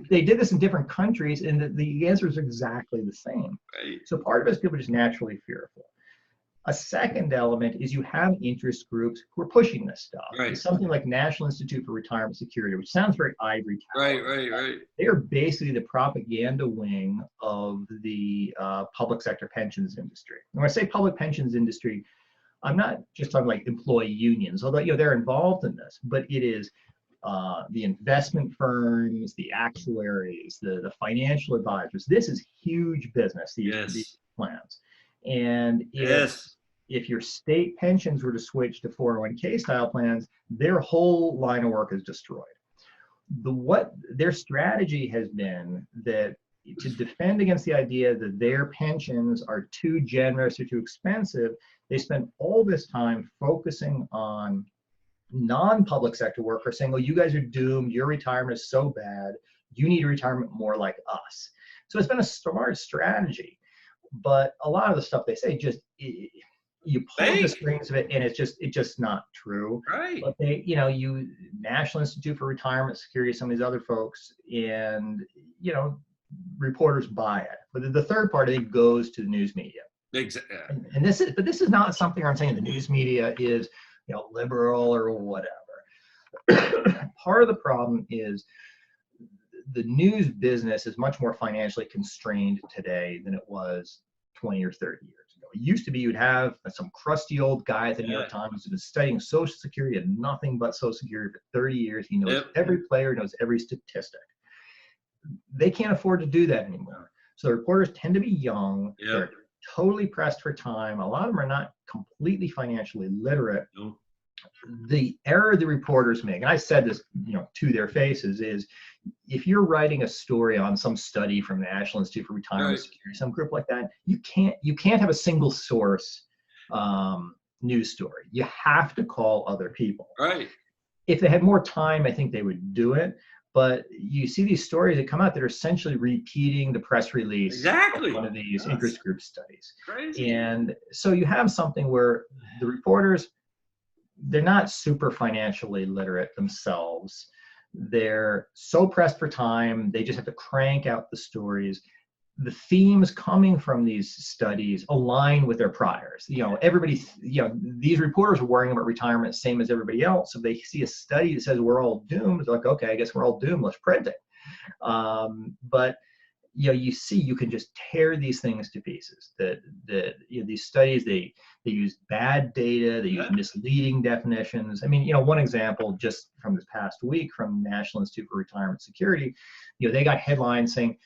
They did this in different countries, and the answers are exactly the same. So part of it is people are just naturally fearful. A second element is you have interest groups who are pushing this stuff. It's something like National Institute for Retirement Security, which sounds very ivory tower. They are basically the propaganda wing of the public sector pensions industry. And when I say public pensions industry, I'm not just talking like employee unions, although they're involved in this, but it is the investment firms, the actuaries, the financial advisors. This is huge business, these plans. And if your state pensions were to switch to 401k style plans, their whole line of work is destroyed. What their strategy has been that to defend against the idea that their pensions are too generous or too expensive, they spend all this time focusing on non-public sector workers saying, oh, you guys are doomed, your retirement is so bad, you need a retirement more like us. So it's been a smart strategy, but a lot of the stuff they say just, you pull the strings of it and it's just not true. But they, National Institute for Retirement Security, some of these other folks, and, reporters buy it. But the third part, I think, goes to the news media. Exactly. And this is not something I'm saying the news media is, liberal or whatever. Part of the problem is the news business is much more financially constrained today than it was 20 or 30 years ago. It used to be you'd have some crusty old guy at the New York Times who's been studying Social Security and nothing but Social Security for 30 years. He knows every player, knows every statistic. They can't afford to do that anymore. So the reporters tend to be young. They're totally pressed for time. A lot of them are not completely financially literate. the error the reporters make, and I said this, to their faces, is if you're writing a story on some study from the National Institute for Retirement Security, some group like that, you can't have a single source news story. You have to call other people. Right. If they had more time, I think they would do it. But you see these stories that come out that are essentially repeating the press release Exactly. of one of these interest group studies. Crazy. And so you have something where the reporters, they're not super financially literate themselves. They're so pressed for time, they just have to crank out the stories. The themes coming from these studies align with their priors. Everybody, these reporters are worrying about retirement same as everybody else. If they see a study that says we're all doomed, they're like, okay, I guess we're all doomed, let's print it. But you can just tear these things to pieces. These studies, they use bad data, they use misleading definitions. I mean, one example just from this past week from National Institute for Retirement Security, they got headlines saying,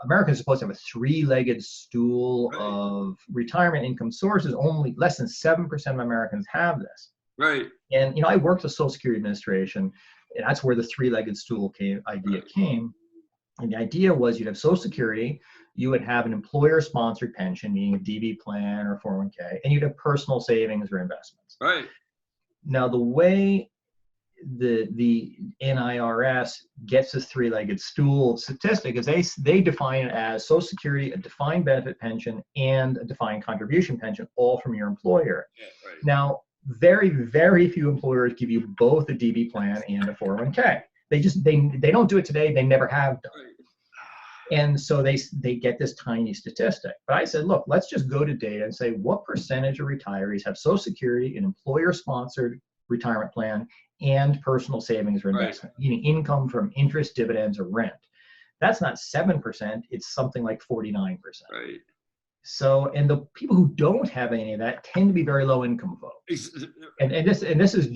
Americans are supposed to have a three-legged stool of retirement income sources. Only less than 7% of Americans have this. Right. And I worked with Social Security Administration, and that's where the three-legged stool idea came. And the idea was you'd have Social Security, you would have an employer-sponsored pension, meaning a DB plan or 401k, and you'd have personal savings or investments. Right. Now, the way the NIRS gets this three-legged stool statistic is they define it as Social Security, a defined benefit pension, and a defined contribution pension, all from your employer. Yeah, right. Now, very, very few employers give you both a DB plan and a 401k. They don't do it today. They never have done. Right. And so they get this tiny statistic. But I said, look, let's just go to data and say what percentage of retirees have Social Security, an employer-sponsored retirement plan, and personal savings or investment, meaning income from interest, dividends, or rent. That's not 7%, it's something like 49%. Right. So, and the people who don't have any of that tend to be very low income folks. And this is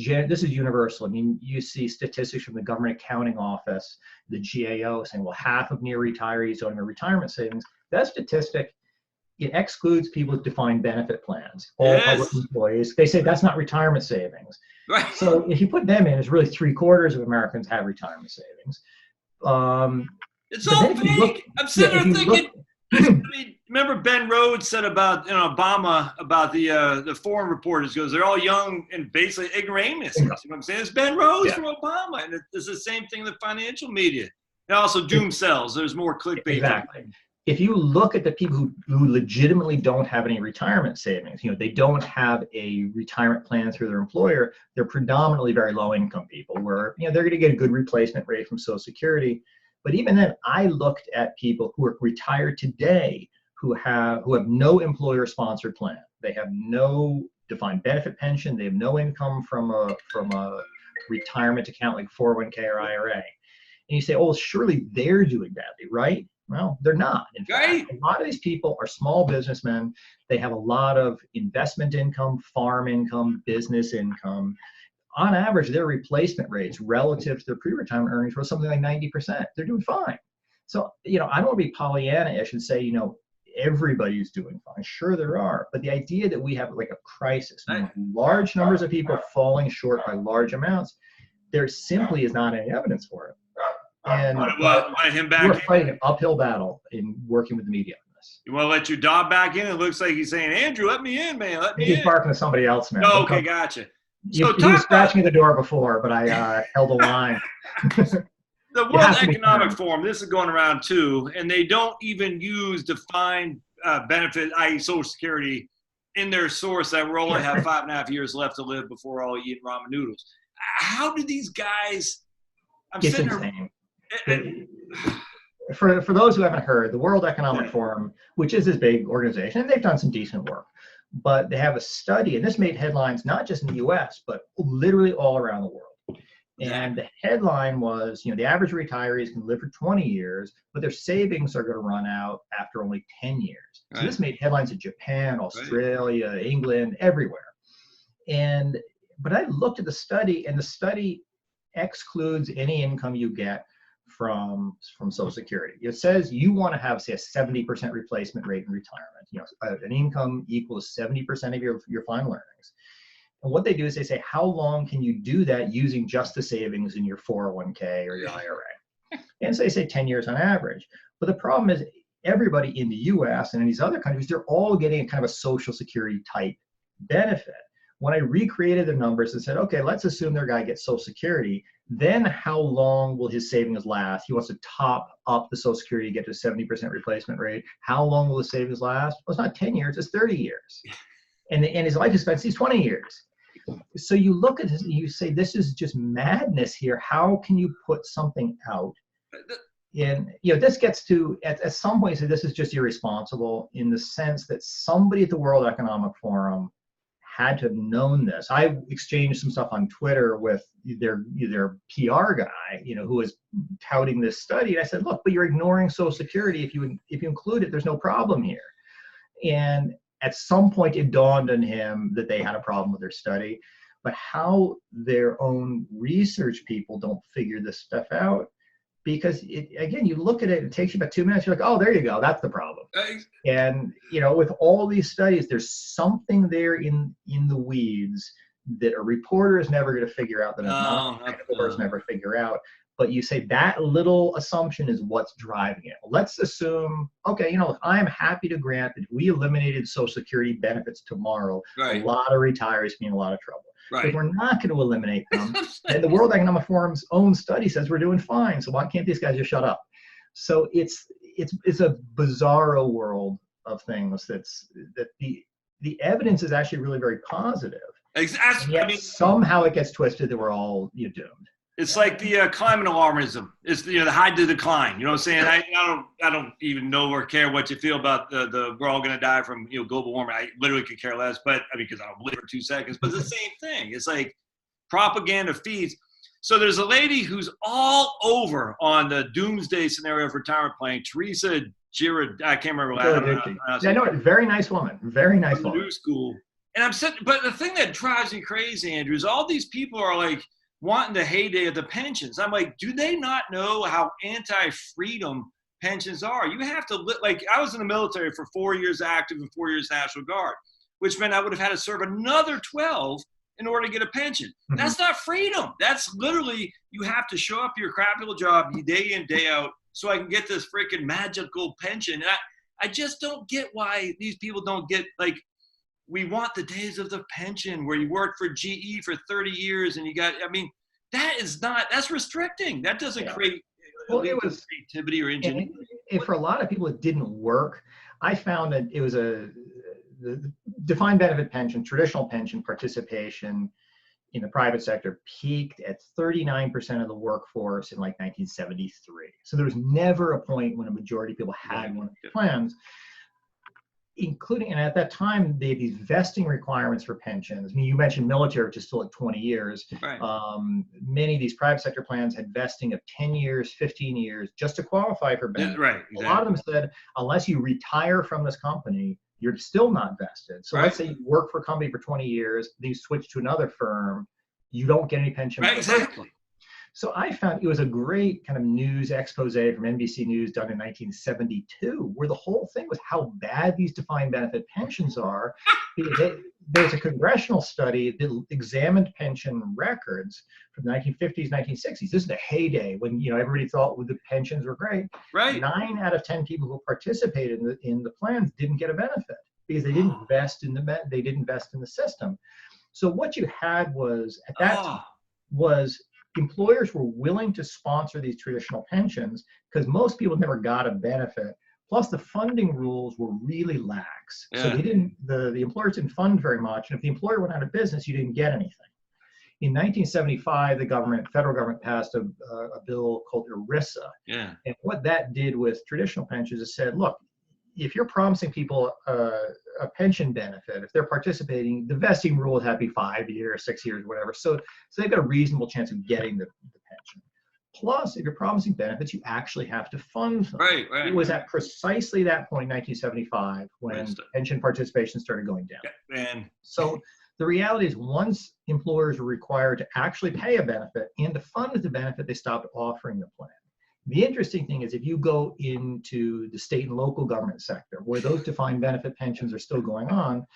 universal. I mean, you see statistics from the Government Accounting Office, the GAO, saying, well, half of near retirees don't have retirement savings. That statistic, it excludes people with defined benefit plans, all public employees. They say that's not retirement savings. Right. So if you put them in, it's really 3/4 of Americans have retirement savings. It's all fake. I'm sitting there thinking. I mean, remember Ben Rhodes said about Obama about the foreign reporters, goes, they're all young and basically ignoramus. You know what I'm saying? It's Ben Rhodes from Obama, and it's the same thing in the financial media. And also doom sells. There's more clickbait. Exactly. If you look at the people who legitimately don't have any retirement savings, they don't have a retirement plan through their employer, they're predominantly very low income people where, they're going to get a good replacement rate from Social Security. But even then, I looked at people who are retired today who have no employer sponsored plan. They have no defined benefit pension. They have no income from a retirement account like 401k or IRA. And you say, oh, surely they're doing badly, right? Well, they're not. In fact, a lot of these people are small businessmen. They have a lot of investment income, farm income, business income. On average, their replacement rates relative to their pre-retirement earnings were something like 90%. They're doing fine. So, I don't want to be Pollyanna-ish and say, everybody's doing fine. Sure, there are. But the idea that we have like a crisis, large numbers of people falling short by large amounts, there simply is not any evidence for it. And we're fighting an uphill battle in working with the media on this. You want to let your dog back in? It looks like he's saying, Andrew, let me in, man. Let me in. He's barking at somebody else, man. Oh, okay, gotcha. So he was scratching at the door before, but I held a line. The World Economic Forum, this is going around too, and they don't even use defined benefit, i.e. Social Security, in their source that we only have 5.5 years left to live before all eating ramen noodles. How do these guys... It's insane. For those who haven't heard, the World Economic Forum, which is this big organization, and they've done some decent work, but they have a study, and this made headlines not just in the US, but literally all around the world. And the headline was, the average retirees can live for 20 years, but their savings are going to run out after only 10 years. So this made headlines in Japan, Australia, England, everywhere. But I looked at the study, and the study excludes any income you get from Social Security. It says you want to have, say, a 70% replacement rate in retirement. An income equals 70% of your final earnings. And what they do is they say, how long can you do that using just the savings in your 401k or your IRA? And so they say 10 years on average. But the problem is everybody in the US and in these other countries, they're all getting a kind of a Social Security type benefit. When I recreated the numbers and said, okay, let's assume their guy gets Social Security, then how long will his savings last? He wants to top up the Social Security to get to a 70% replacement rate. How long will his savings last? Well, it's not 10 years, it's 30 years. And his life expectancy is 20 years. So you look at this and you say, this is just madness here. How can you put something out? And this gets to, at some point, this is just irresponsible in the sense that somebody at the World Economic Forum had to have known this. I exchanged some stuff on Twitter with their PR guy, who was touting this study. And I said, look, but you're ignoring Social Security. If you include it, there's no problem here. And at some point it dawned on him that they had a problem with their study, but how their own research people don't figure this stuff out. Because again, you look at it, it takes you about 2 minutes. You're like, oh, there you go. That's the problem. And with all these studies, there's something there in the weeds that a reporter is never going to figure out, that a non-technical person never figure out. But you say that little assumption is what's driving it. Let's assume, okay, I'm happy to grant that if we eliminated Social Security benefits tomorrow, a lot of retirees be in a lot of trouble. Right. If we're not going to eliminate them, and the World Economic Forum's own study says we're doing fine, so why can't these guys just shut up? So it's a bizarro world of things that the evidence is actually really very positive. Exactly. Yet somehow it gets twisted that we're all doomed. It's like the climate alarmism. It's the hide to decline. You know what I'm saying? I don't even know or care what you feel about the we're all going to die from global warming. I literally could care less. But because I'll live for 2 seconds. But it's the same thing. It's like propaganda feeds. So there's a lady who's all over on the doomsday scenario of retirement planning. Teresa Girard, I can't remember. I know it. Very nice woman. Very nice woman. New school. And I'm sitting. But the thing that drives me crazy, Andrew, is all these people are like wanting the heyday of the pensions. I'm like, do they not know how anti-freedom pensions are? You have to like, I was in the military for 4 years active and 4 years National Guard, which meant I would have had to serve another 12 in order to get a pension. Mm-hmm. That's not freedom. That's literally, you have to show up your crappy little job day in, day out so I can get this freaking magical pension. And I just don't get why these people don't get, like, we want the days of the pension where you worked for GE for 30 years and you got, that's restricting. That doesn't create creativity or ingenuity. And for a lot of people, it didn't work. I found that it was the defined benefit pension, traditional pension participation in the private sector peaked at 39% of the workforce in like 1973. So there was never a point when a majority of people had one of these plans. Including, and at that time, they had these vesting requirements for pensions. I mean, you mentioned military, which is still at 20 years. Right. Many of these private sector plans had vesting of 10 years, 15 years, just to qualify for benefits. Right, exactly. A lot of them said, unless you retire from this company, you're still not vested. So let's say you work for a company for 20 years, then you switch to another firm, you don't get any pension. Right, exactly. So I found it was a great kind of news expose from NBC News done in 1972, where the whole thing was how bad these defined benefit pensions are. There's a congressional study that examined pension records from the 1950s, 1960s. This is the heyday when everybody thought the pensions were great. Right. 9 out of 10 people who participated in the plans didn't get a benefit because they didn't invest in the system. So what you had was at that time was employers were willing to sponsor these traditional pensions because most people never got a benefit. Plus, the funding rules were really lax. Yeah. So the employers didn't fund very much. And if the employer went out of business, you didn't get anything. In 1975, the federal government passed a bill called ERISA. Yeah. And what that did with traditional pensions is said, look, if you're promising people a pension benefit, if they're participating, the vesting rule would have to be 5 years, 6 years, whatever. So they've got a reasonable chance of getting the pension. Plus, if you're promising benefits, you actually have to fund them. Right. It was at precisely that point, 1975, when pension participation started going down. Yeah, so the reality is once employers were required to actually pay a benefit and to fund the benefit, they stopped offering the plan. The interesting thing is if you go into the state and local government sector, where those defined benefit pensions are still going on,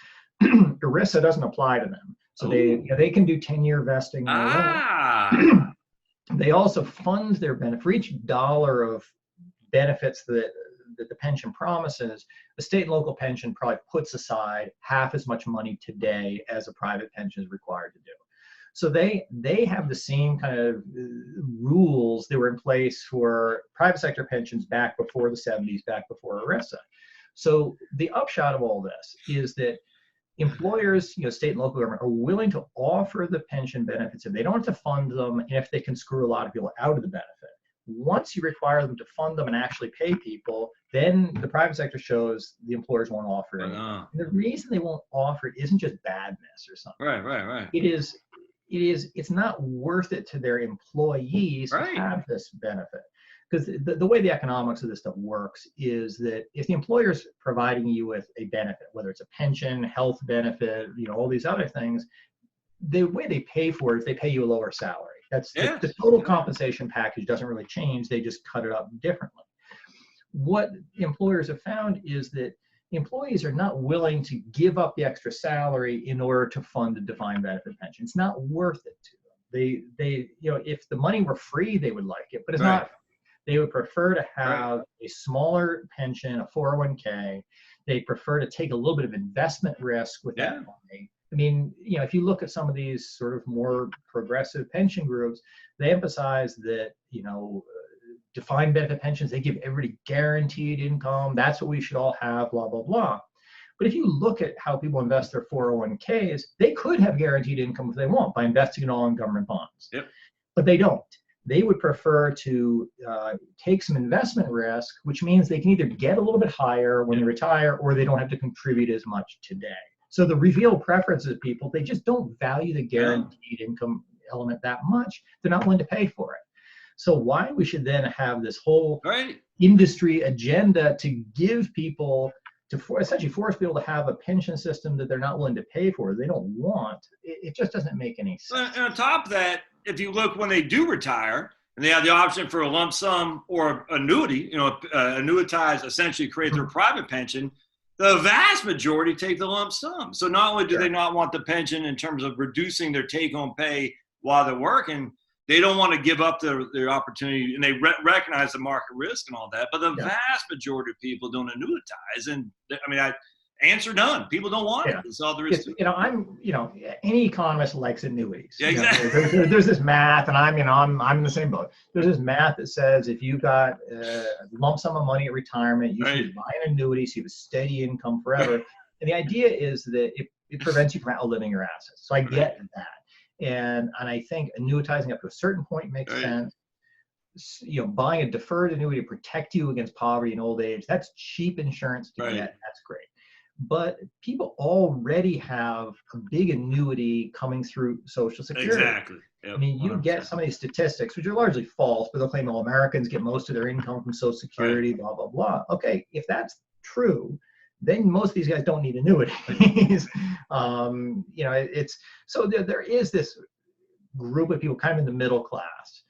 ERISA doesn't apply to them. So they can do 10-year vesting. They also fund their benefit. For each dollar of benefits that the pension promises, the state and local pension probably puts aside half as much money today as a private pension is required to do. So they have the same kind of rules that were in place for private sector pensions back before the 70s, back before ERISA. So the upshot of all this is that employers, state and local government, are willing to offer the pension benefits if they don't have to fund them, and if they can screw a lot of people out of the benefit. Once you require them to fund them and actually pay people, then the private sector shows the employers won't offer it. The reason they won't offer it isn't just badness or something. Right. It's not worth it to their employees to have this benefit. Because the way the economics of this stuff works is that if the employer's providing you with a benefit, whether it's a pension, health benefit, all these other things, the way they pay for it is they pay you a lower salary. That's the total compensation package doesn't really change. They just cut it up differently. What employers have found is that employees are not willing to give up the extra salary in order to fund a defined benefit pension. It's not worth it to them. They if the money were free, they would like it, but it's not. They would prefer to have a smaller pension, a 401k. They prefer to take a little bit of investment risk with that money. I mean, if you look at some of these sort of more progressive pension groups, they emphasize that, defined benefit pensions, they give everybody guaranteed income. That's what we should all have, blah, blah, blah. But if you look at how people invest their 401ks, they could have guaranteed income if they want by investing it all in government bonds. But they don't. They would prefer to take some investment risk, which means they can either get a little bit higher when they retire, or they don't have to contribute as much today. So the revealed preferences of people, they just don't value the guaranteed income element that much. They're not willing to pay for it. So why we should then have this whole industry agenda to give people, essentially force people to have a pension system that they're not willing to pay for, they don't want, it just doesn't make any sense. And on top of that, if you look when they do retire, and they have the option for a lump sum or annuity, annuitize, essentially create their private pension, the vast majority take the lump sum. So not only do they not want the pension in terms of reducing their take-home pay while they're working, they don't want to give up their opportunity, and they recognize the market risk and all that. But the vast majority of people don't annuitize, and answer none. People don't want it. That's all there is to it. Any economist likes annuities. Exactly. There's this math, and I'm in the same boat. There's this math that says if you've got a lump sum of money at retirement, you should buy an annuity so you have a steady income forever. And the idea is that it prevents you from outliving your assets. So I get that. And I think annuitizing up to a certain point makes sense. Buying a deferred annuity to protect you against poverty and old age, that's cheap insurance to get. That's great. But people already have a big annuity coming through Social Security. Exactly. Yep. I mean, you 100%. Get some of these statistics, which are largely false, but they'll claim all Americans get most of their income from Social Security, blah, blah, blah. Okay, if that's true, then most of these guys don't need annuities. So there is this group of people kind of in the middle class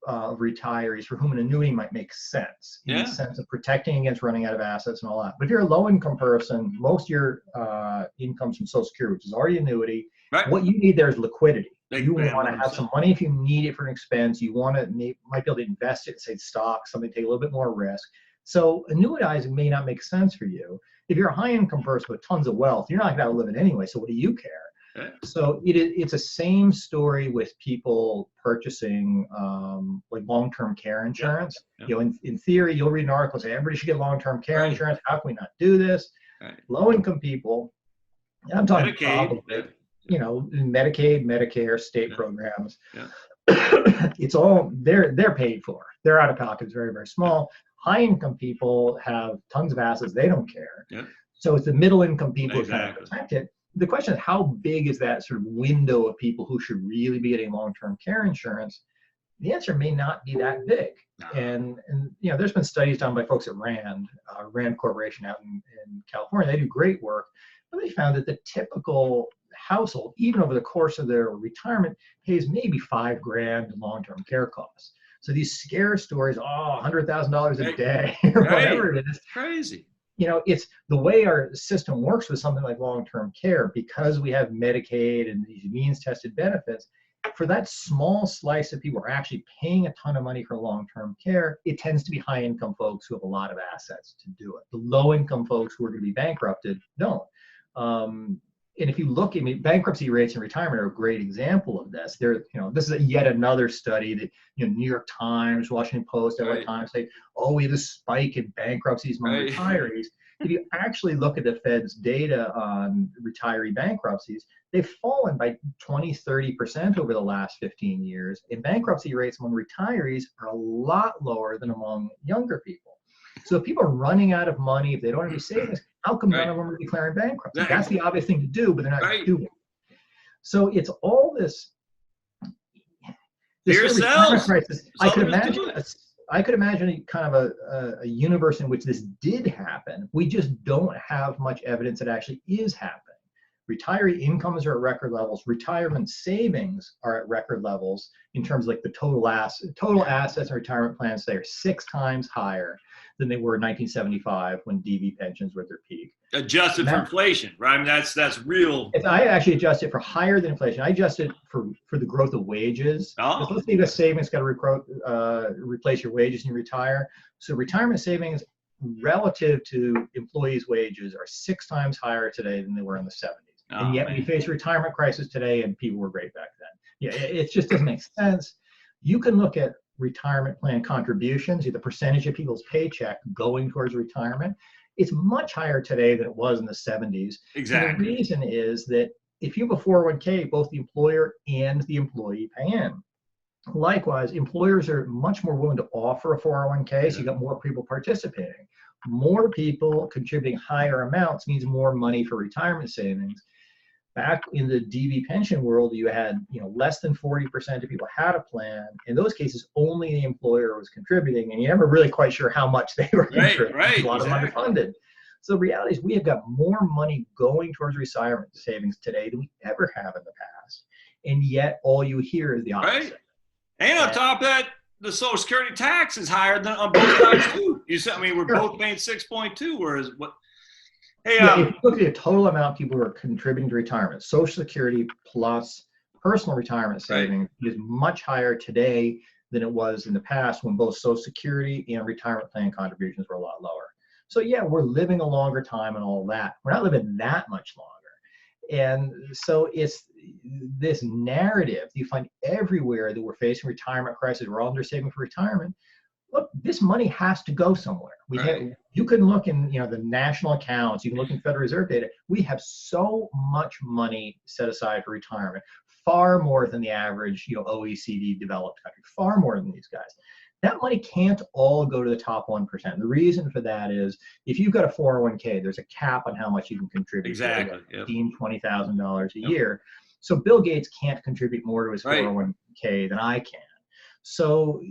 of retirees for whom an annuity might make sense in the sense of protecting against running out of assets and all that. But if you're a low-income person, most of your income's from Social Security, which is already annuity. What you need there is liquidity. You want to have some money if you need it for an expense. You might be able to invest it, say stocks, something take a little bit more risk. So annuitizing may not make sense for you. If you're a high-income person with tons of wealth, you're not going to live it anyway. So what do you care? So it's a same story with people purchasing like long-term care insurance. In theory, you'll read an article say everybody should get long-term care insurance. How can we not do this? Low-income people, and I'm talking Medicaid, Medicaid, Medicare, state programs. It's all they're paid for. Their out-of-pocket is very, very small. High-income people have tons of assets. They don't care. So it's the middle-income people who kind of protect it. The question is, how big is that sort of window of people who should really be getting long-term care insurance? The answer may not be that big. And there's been studies done by folks at Rand Corporation out in California. They do great work, but they found that the typical household, even over the course of their retirement, pays maybe $5,000 in long-term care costs. So these scare stories, $100,000 a day, or whatever it is, crazy. it's the way our system works with something like long-term care, because we have Medicaid and these means-tested benefits. For that small slice of people who are actually paying a ton of money for long-term care, it tends to be high-income folks who have a lot of assets to do it. The low-income folks who are going to be bankrupted don't. And if you look, bankruptcy rates in retirement are a great example of this. This is yet another study that, New York Times, Washington Post, LA Times say, oh, we have a spike in bankruptcies among retirees. If you actually look at the Fed's data on retiree bankruptcies, they've fallen by 20, 30% over the last 15 years. And bankruptcy rates among retirees are a lot lower than among younger people. So if people are running out of money, if they don't have any savings, how come none of them are declaring bankruptcy? That's the obvious thing to do, but they're not doing it. So it's all this retirement crisis. I could imagine a kind of a universe in which this did happen. We just don't have much evidence that actually is happening. Retiree incomes are at record levels. Retirement savings are at record levels in terms of like the total assets and retirement plans. They are 6 times higher than they were in 1975 when DB pensions were at their peak. Adjusted for inflation, right? I mean, that's real. I actually adjust it for higher than inflation. I adjust it for the growth of wages. Oh. Let's say the savings got to replace your wages when you retire. So retirement savings relative to employees' wages are 6 times higher today than they were in the 70s. And yet we face a retirement crisis today, and people were great back then. Yeah, it just doesn't make sense. You can look at retirement plan contributions, the percentage of people's paycheck going towards retirement. It's much higher today than it was in the 70s. Exactly. And the reason is that if you have a 401k, both the employer and the employee pay in. Likewise, employers are much more willing to offer a 401k, so you got more people participating. More people contributing higher amounts means more money for retirement savings. Back in the DB pension world, you had less than 40% of people had a plan. In those cases, only the employer was contributing, and you're never really quite sure how much they were contributing. A lot of them underfunded. So the reality is we have got more money going towards retirement savings today than we ever have in the past, and yet all you hear is the opposite. Right. And on top of that, the Social Security tax is higher than on both sides too. You said, we're both paying 6.2, whereas what? Hey, if you look at the total amount of people who are contributing to retirement, Social Security plus personal retirement savings is much higher today than it was in the past when both Social Security and retirement plan contributions were a lot lower. So yeah, we're living a longer time and all that. We're not living that much longer. And so it's this narrative you find everywhere that we're facing retirement crisis, we're all under saving for retirement. Look, this money has to go somewhere. You can look in the national accounts, you can look in Federal Reserve data. We have so much money set aside for retirement, far more than the average OECD developed country, far more than these guys. That money can't all go to the top 1%. The reason for that is if you've got a 401k, there's a cap on how much you can contribute. Exactly. $15,000, $20,000 a year. So Bill Gates can't contribute more to his 401k than I can. So,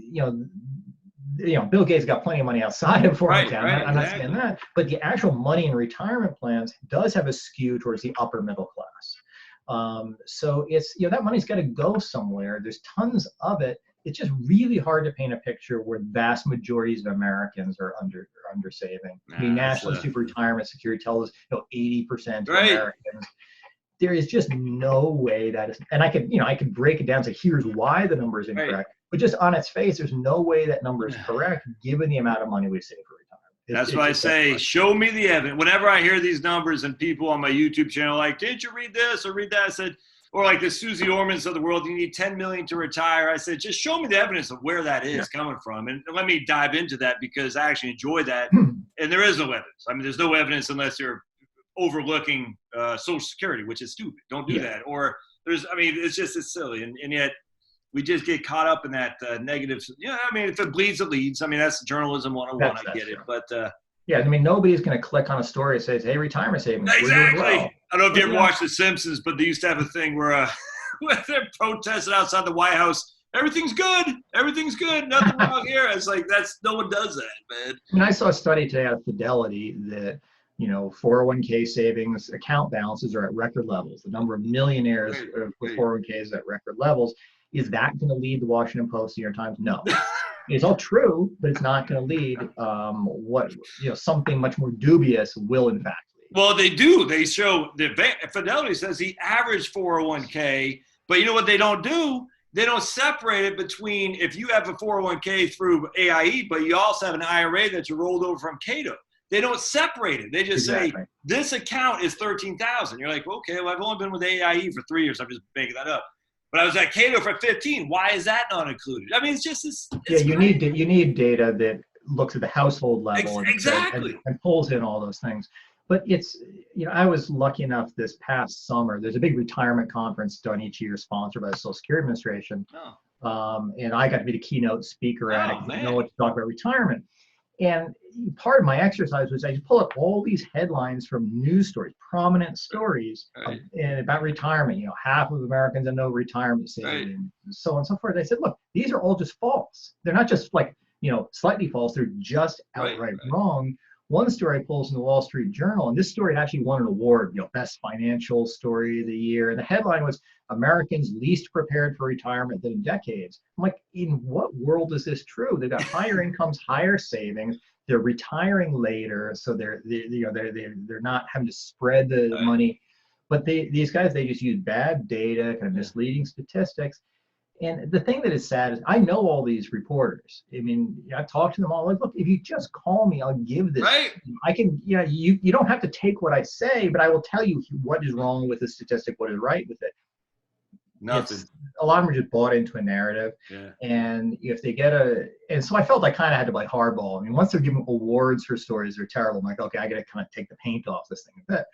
Bill Gates got plenty of money outside of 401k. I'm not saying that, but the actual money in retirement plans does have a skew towards the upper middle class. So it's, that money's got to go somewhere. There's tons of it. It's just really hard to paint a picture where vast majorities of Americans are under saving. National Institute for Retirement Security tells us 80% of Americans. There is just no way that is, and I could break it down and say here's why the number is incorrect. But just on its face, there's no way that number is correct given the amount of money we save for retirement. That's why I say, show me the evidence. Whenever I hear these numbers and people on my YouTube channel like, didn't you read this or read that? I said, or like the Susie Ormans of the world, you need 10 million to retire. I said, just show me the evidence of where that is coming from. And let me dive into that because I actually enjoy that. And there is no evidence. There's no evidence unless you're overlooking Social Security, which is stupid. Don't do that. Or it's silly. And yet, we just get caught up in that negative. If it bleeds, it leads. That's journalism 101. I get it. But nobody's going to click on a story that says, hey, retirement savings. Exactly. Well. I don't know if you ever watched The Simpsons, but they used to have a thing where they're protesting outside the White House. Everything's good. Everything's good. Nothing wrong here. It's like, no one does that, man. I saw a study today out of Fidelity that 401k savings account balances are at record levels. The number of millionaires with 401ks at record levels. Is that going to lead the Washington Post, New York Times? No. It's all true, but it's not going to lead. Something much more dubious will in fact lead. Well, they do. They show Fidelity says the average 401k, but you know what they don't do? They don't separate it between if you have a 401k through AIE, but you also have an IRA that you rolled over from Cato. They don't separate it. They just say this account is $13,000. You're like, okay, well, I've only been with AIE for 3 years. I'm just making that up. But I was at Cato for 15. Why is that not included? I mean, it's just this. You need data that looks at the household level and pulls in all those things. But it's, I was lucky enough this past summer. There's a big retirement conference done each year, sponsored by the Social Security Administration, and I got to be the keynote speaker at it. I know what to talk about retirement. And part of my exercise was I just pull up all these headlines from news stories, prominent stories about retirement. Half of Americans have no retirement savings, and so on and so forth. I said, look, these are all just false. They're not just like, slightly false. They're just outright wrong. One story I pulled from the Wall Street Journal, and this story actually won an award, best financial story of the year. And the headline was Americans least prepared for retirement than in decades. I'm like, in what world is this true? They've got higher incomes, higher savings. They're retiring later, so they're not having to spread the money. But these guys, they just use bad data, kind of misleading statistics. And the thing that is sad is I know all these reporters. I mean, I've talked to them all. Like, look, if you just call me, I'll give this. Right. I can, you don't have to take what I say, but I will tell you what is wrong with the statistic, what is right with it. Nothing. A lot of them are just bought into a narrative. Yeah. And if they get and so I felt I kind of had to play hardball. I mean, once they're giving awards for stories, they're terrible. I'm like, okay, I got to kind of take the paint off this thing a bit.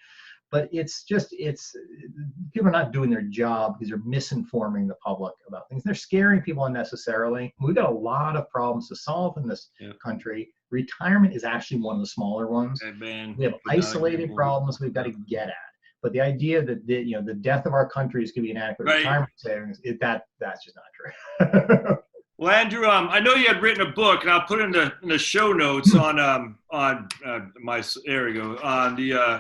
But it's people are not doing their job because they're misinforming the public about things. They're scaring people unnecessarily. We've got a lot of problems to solve in this country. Retirement is actually one of the smaller ones. We have isolated problems we've got to get at. But the idea that the death of our country is going to be inadequate retirement savings, that's just not true. Well, Andrew, I know you had written a book, and I'll put it in the show notes on my there we go.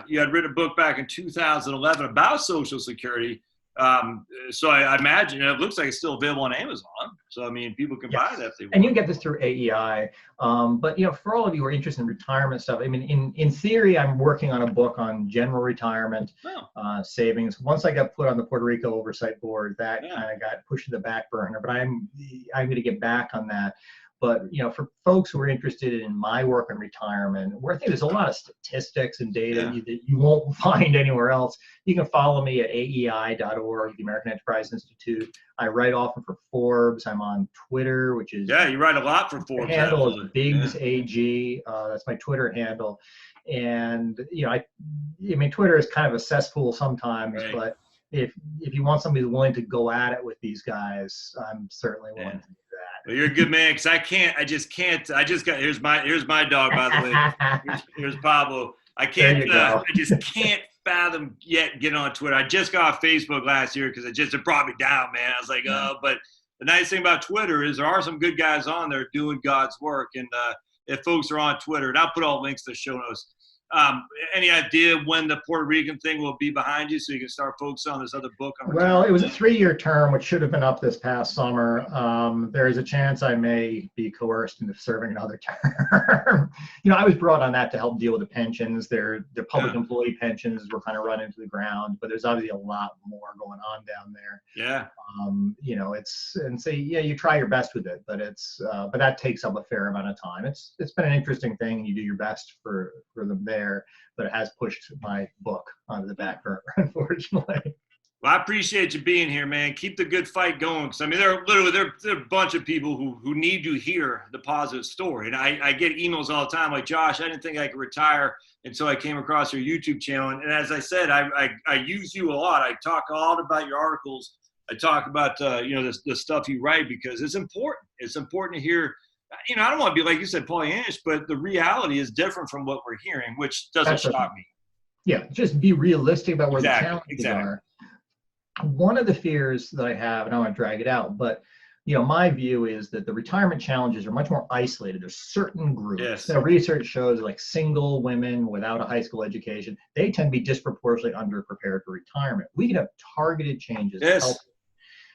You had written a book back in 2011 about Social Security. So I imagine it looks like it's still available on Amazon. So I mean, people can buy that if they want. And you can get this through AEI. But for all of you who are interested in retirement stuff, I mean, in theory, I'm working on a book on general retirement savings. Once I got put on the Puerto Rico Oversight Board, that kind of got pushed to the back burner. But I'm going to get back on that. But for folks who are interested in my work on retirement, where I think there's a lot of statistics and data that you won't find anywhere else, you can follow me at AEI.org, the American Enterprise Institute. I write often for Forbes. I'm on Twitter, which is you write a lot for Forbes. The handle is BiggsAG. That's my Twitter handle. And I mean, Twitter is kind of a cesspool sometimes, but if you want somebody who's willing to go at it with these guys, I'm certainly willing to do that. Well, you're a good man, because I just got here's my dog, by the way. Here's Pablo. I just can't fathom yet getting on Twitter. I just got off Facebook last year because it brought me down, man. I was like, but the nice thing about Twitter is there are some good guys on there doing God's work. And if folks are on Twitter, and I'll put all links to the show notes. Any idea when the Puerto Rican thing will be behind you so you can start focusing on this other book? Well, it was a 3-year term, which should have been up this past summer. There is a chance I may be coerced into serving another term. I was brought on that to help deal with the pensions. Their public employee pensions were kind of run into the ground, but there's obviously a lot more going on down there. Yeah. You try your best with it, but but that takes up a fair amount of time. It's been an interesting thing. You do your best for them there, but it has pushed my book onto the back burner, unfortunately. Well, I appreciate you being here, man. Keep the good fight going. Because I mean, there are a bunch of people who need to hear the positive story. And I get emails all the time like, Josh, I didn't think I could retire until I came across your YouTube channel. And as I said, I use you a lot. I talk a lot about your articles. I talk about the stuff you write, because it's important. It's important to hear. I don't want to be, like you said, Pollyannish, but the reality is different from what we're hearing, which doesn't shock me. Yeah, just be realistic about where the challenges are. One of the fears that I have, and I don't want to drag it out, but my view is that the retirement challenges are much more isolated. There's certain groups. Yes. Research shows like single women without a high school education, they tend to be disproportionately underprepared for retirement. We can have targeted changes. Yes.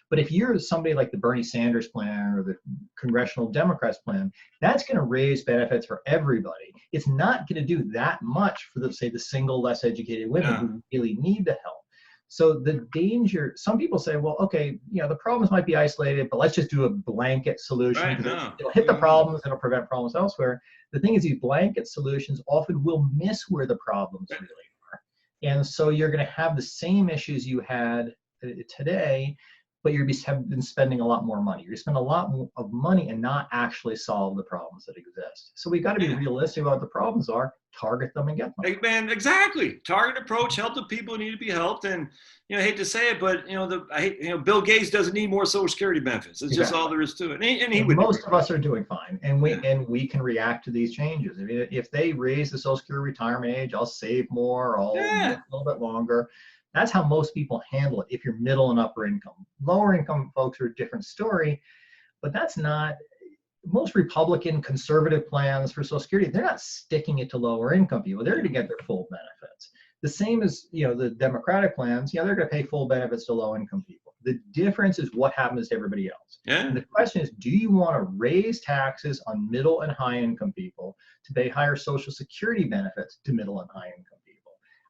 But if you're somebody like the Bernie Sanders plan or the Congressional Democrats plan, that's going to raise benefits for everybody. It's not going to do that much for the, say, the single, less educated women who really need the help. So the danger, some people say, well, okay, the problems might be isolated, but let's just do a blanket solution. Right, It'll hit the problems, it'll prevent problems elsewhere. The thing is, these blanket solutions often will miss where the problems really are. And so you're going to have the same issues you had today, but have been spending a lot more money. You're spending a lot of money and not actually solve the problems that exist. So we've got to be realistic about what the problems are, target them and get them. Man, exactly. Target approach, help the people who need to be helped. And I hate to say it, but Bill Gates doesn't need more Social Security benefits. It's just all there is to it. And most of us are doing fine, and we can react to these changes. I mean, if they raise the Social Security retirement age, I'll save more. I'll work a little bit longer. That's how most people handle it if you're middle and upper income. Lower income folks are a different story, but that's not, most Republican conservative plans for Social Security, they're not sticking it to lower income people. They're going to get their full benefits. The same as, the Democratic plans, they're going to pay full benefits to low income people. The difference is what happens to everybody else. Yeah. And the question is, do you want to raise taxes on middle and high income people to pay higher Social Security benefits to middle and high income people?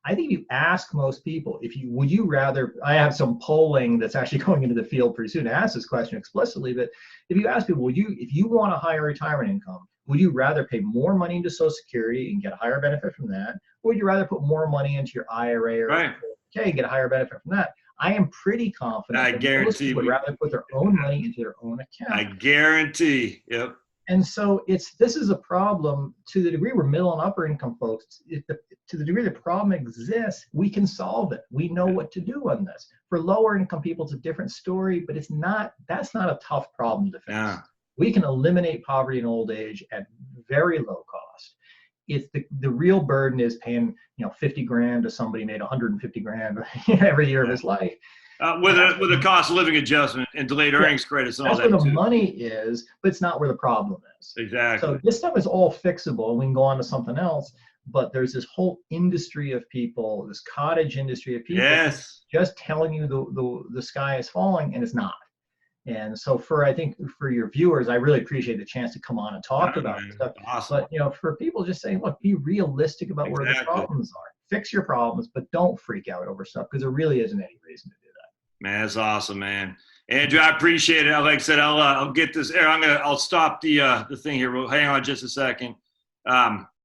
I think if you ask most people, would you rather, I have some polling that's actually going into the field pretty soon to ask this question explicitly, but if you ask people, if you want a higher retirement income, would you rather pay more money into Social Security and get a higher benefit from that? Or would you rather put more money into your IRA or 401k and get a higher benefit from that? I am pretty confident that most people would rather put their own money into their own account. I guarantee. Yep. And so this is a problem to the degree we're middle and upper income folks. To the degree the problem exists, we can solve it. We know what to do on this. For lower income people, it's a different story, but that's not a tough problem to fix. Yeah. We can eliminate poverty in old age at very low cost. It's the real burden is paying 50 grand to somebody made 150 grand every year of his life. With a cost of living adjustment and delayed earnings credits and all that. That's where the money is, but it's not where the problem is. Exactly. So this stuff is all fixable, and we can go on to something else. But there's this whole industry of people, this cottage industry of people, just telling you the sky is falling, and it's not. And so I think for your viewers, I really appreciate the chance to come on and talk about this stuff. Awesome. But for people, just saying, look, be realistic about where the problems are. Fix your problems, but don't freak out over stuff, because there really isn't any reason to do that. Man, that's awesome, man. Andrew, I appreciate it. Like I said, I'll get this. I'll stop the thing here. Hang on just a second.